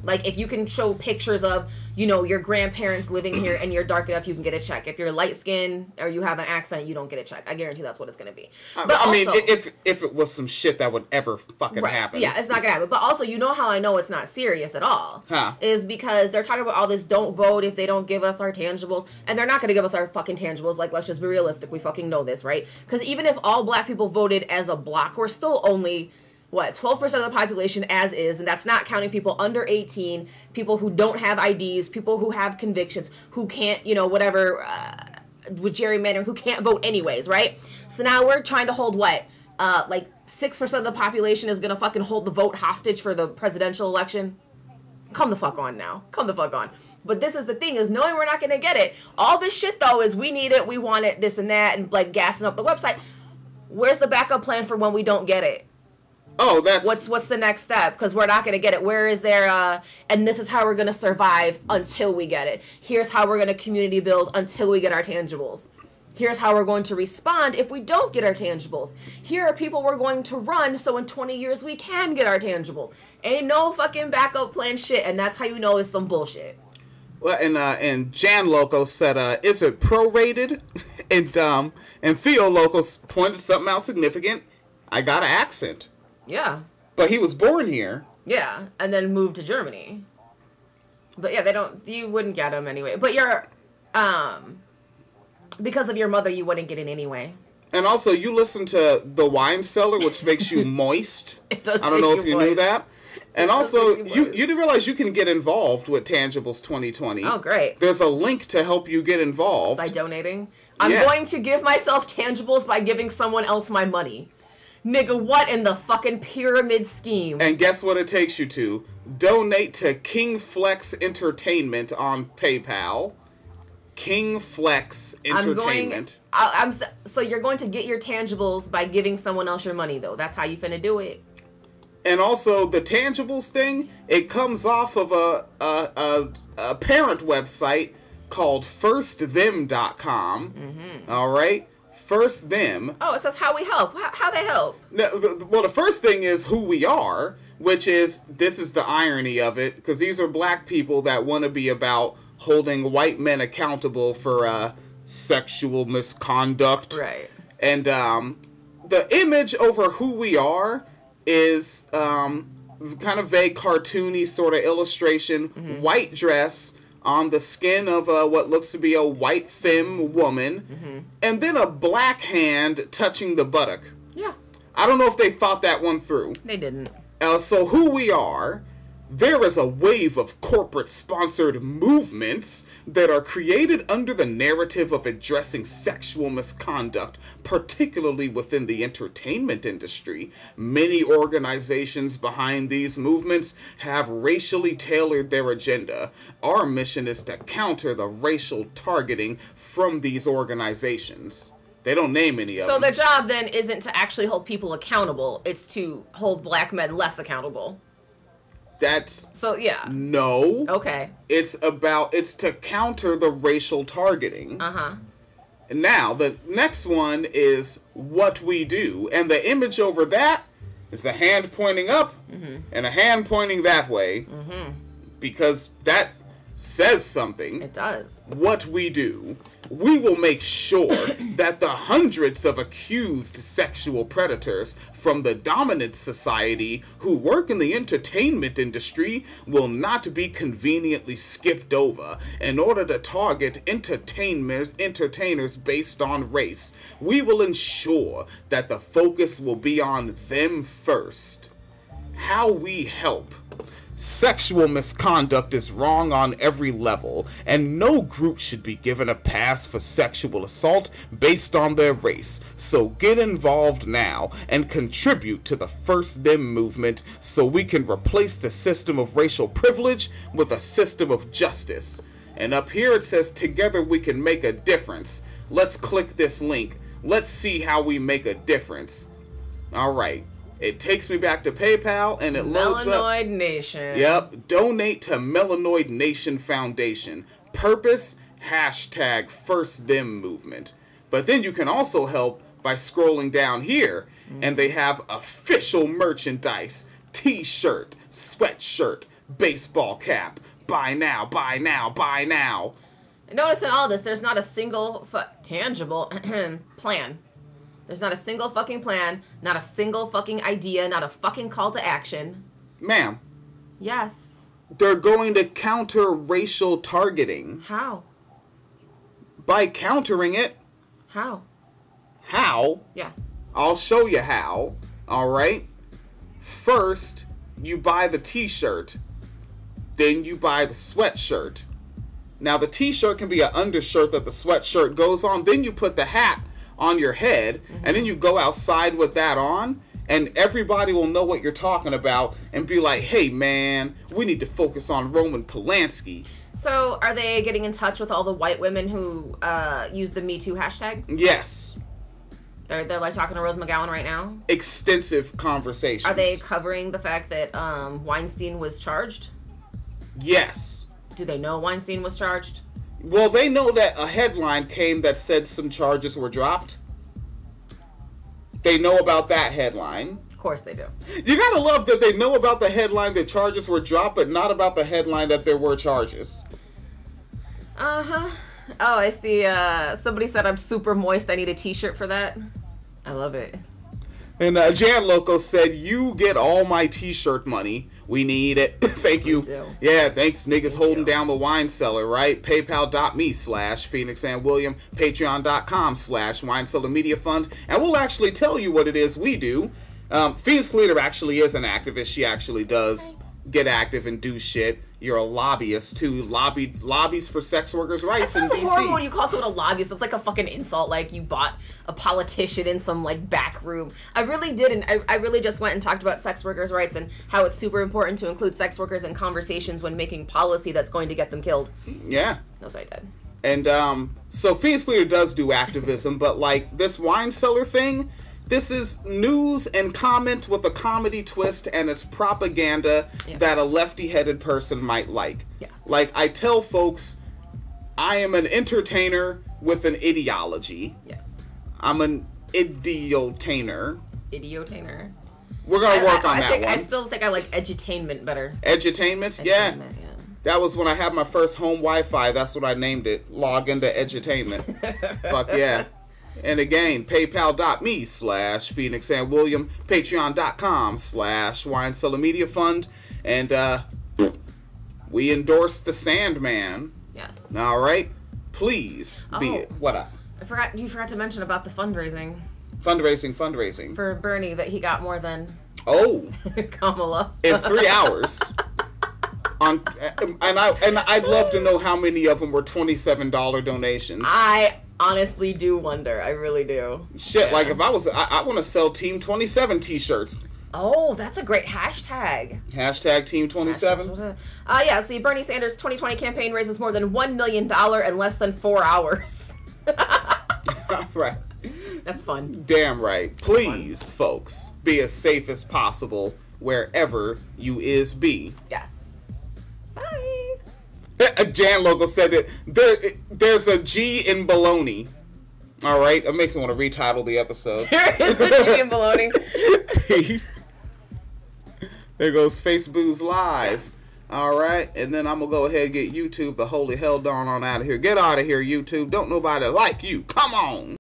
Like, if you can show pictures of, you know, your grandparents living here and you're dark enough, you can get a check. If you're light skinned or you have an accent, you don't get a check. I guarantee that's what it's going to be. But I mean, if it was some shit that would ever fucking happen. Yeah, it's not going to happen. But also, you know how I know it's not serious at all? Is because they're talking about all this, don't vote if they don't give us our tangibles. And they're not going to give us our fucking tangibles. Like, let's just be realistic. We fucking know this, right? Because even if all black people voted as a block, we're still only... 12% of the population as is, and that's not counting people under 18, people who don't have IDs, people who have convictions, who can't, you know, whatever, with gerrymandering, who can't vote anyways, right? So now we're trying to hold like 6% of the population is gonna fucking hold the vote hostage for the presidential election? Come the fuck on now. Come the fuck on. But this is the thing, is knowing we're not gonna get it. All this shit, though, is we need it, we want it, this and that, and like gassing up the website. Where's the backup plan for when we don't get it? Oh, that's... What's the next step? Because we're not going to get it. Where is there, and this is how we're going to survive until we get it. Here's how we're going to community build until we get our tangibles. Here's how we're going to respond if we don't get our tangibles. Here are people we're going to run so in 20 years we can get our tangibles. Ain't no fucking backup plan shit, and that's how you know it's some bullshit. Well, and Jan Loco said, is it prorated? and Theo Loco pointed something out significant. I got an accent. Yeah. But he was born here. Yeah, and then moved to Germany. But yeah, you wouldn't get him anyway. But you're, because of your mother, you wouldn't get it anyway. And also, you listen to The Wine Cellar, which makes you moist. It does. I don't know if you knew that. And also, you didn't realize you can get involved with Tangibles 2020. Oh, great. There's a link to help you get involved. By donating? I'm going to give myself tangibles by giving someone else my money. Nigga, what in the fucking pyramid scheme? And guess what it takes you to? Donate to King Flex Entertainment on PayPal. King Flex Entertainment. So you're going to get your tangibles by giving someone else your money, though. That's how you finna do it. And also, the tangibles thing, it comes off of a parent website called FirstThem.com. Mm-hmm. All right? First Them. Oh, it says how we help. How they help? Well, the first thing is who we are, which is, this is the irony of it, because these are black people that want to be about holding white men accountable for sexual misconduct. Right. And the image over who we are is kind of vague, cartoony sort of illustration, white dress on the skin of what looks to be a white femme woman, and then a black hand touching the buttock. Yeah. I don't know if they thought that one through. They didn't. So who we are, there is a wave of corporate-sponsored movements that are created under the narrative of addressing sexual misconduct, particularly within the entertainment industry. Many organizations behind these movements have racially tailored their agenda. Our mission is to counter the racial targeting from these organizations. They don't name any of them. So the job, then, isn't to actually hold people accountable. It's to hold black men less accountable. That's... So, yeah. No. Okay. It's to counter the racial targeting. Uh-huh. And now, the next one is what we do. And the image over that is a hand pointing up and a hand pointing that way. Because that says something. It does. What we do. We will make sure that the hundreds of accused sexual predators from the dominant society who work in the entertainment industry will not be conveniently skipped over in order to target entertainers based on race. We will ensure that the focus will be on them first. How we help. Sexual misconduct is wrong on every level, and no group should be given a pass for sexual assault based on their race. So get involved now and contribute to the First Them movement so we can replace the system of racial privilege with a system of justice. And up here it says, together we can make a difference. Let's click this link. Let's see how we make a difference. Alright. It takes me back to PayPal and it loads up. Melanoid Nation. Yep. Donate to Melanoid Nation Foundation. Purpose, hashtag First Them movement. But then you can also help by scrolling down here. And they have official merchandise. T-shirt, sweatshirt, baseball cap. Buy now, buy now, buy now. Notice in all this, there's not a single tangible plan. There's not a single fucking plan, not a single fucking idea, not a fucking call to action. Ma'am. Yes. They're going to counter racial targeting. How? By countering it. How? How? Yeah. I'll show you how. Alright? First, you buy the t-shirt. Then you buy the sweatshirt. Now the t-shirt can be an undershirt that the sweatshirt goes on. Then you put the hat on your head, and then you go outside with that on, and everybody will know what you're talking about and be like, hey man, we need to focus on Roman Polanski. So are they getting in touch with all the white women who use the Me Too hashtag? Yes. They're like talking to Rose McGowan right now? Extensive conversations. Are they covering the fact that Weinstein was charged? Yes. Do they know Weinstein was charged? Well, they know that a headline came that said some charges were dropped. They know about that headline. Of course they do. You gotta love that they know about the headline that charges were dropped, but not about the headline that there were charges. Uh-huh. Oh, I see. Somebody said I'm super moist. I need a t-shirt for that. I love it. And Jan Loco said, you get all my t-shirt money. We need it. Thank you. Yeah, thanks niggas holding down the wine cellar, right? PayPal.me/Phoenix and William. Patreon.com/Wine Cellar Media Fund. And we'll actually tell you what it is we do. Phoenix Leader actually is an activist. She actually does get active and do shit. You're a lobbyist too. Lobbies for sex workers' rights in DC. That's horrible when you call someone a lobbyist. That's like a fucking insult. Like you bought a politician in some like back room. I really didn't. I really just went and talked about sex workers' rights and how it's super important to include sex workers in conversations when making policy that's going to get them killed. Yeah. That's what I did. And so Phoenix Leader does do activism, but like this wine cellar thing, this is news and comment with a comedy twist, and it's propaganda that a lefty-headed person might like. Yes. Like, I tell folks, I am an entertainer with an ideology. Yes. I'm an idiotainer. Idiotainer. We're going to work on that one. I still think I like edutainment better. Edutainment? Yeah. That was when I had my first home Wi-Fi. That's what I named it. Log into edutainment. Fuck yeah. And again, paypal.me/Phoenix and William, patreon.com/Wine Cellar Media Fund, and we endorse the Sandman. Yes. All right. Please be it. What up? You forgot to mention about the fundraising. Fundraising. For Bernie, that he got more than Kamala in 3 hours. And I'd love to know how many of them were $27 donations. I honestly do wonder. I really do. Shit, yeah. Like if I want to sell Team 27 t-shirts. Oh, that's a great hashtag. Hashtag Team 27. Yeah. See, Bernie Sanders' 2020 campaign raises more than $1 million in less than 4 hours. Right. That's fun. Damn right. Please, folks, be as safe as possible wherever you is be. Yes. Bye. Jan Local said that there's a G in baloney. All right, it makes me want to retitle the episode. There is a G in baloney. Peace. There goes Facebook's live. Yes. All right, and then I'm gonna go ahead and get YouTube the holy hell darn on out of here. Get out of here, YouTube. Don't nobody like you. Come on.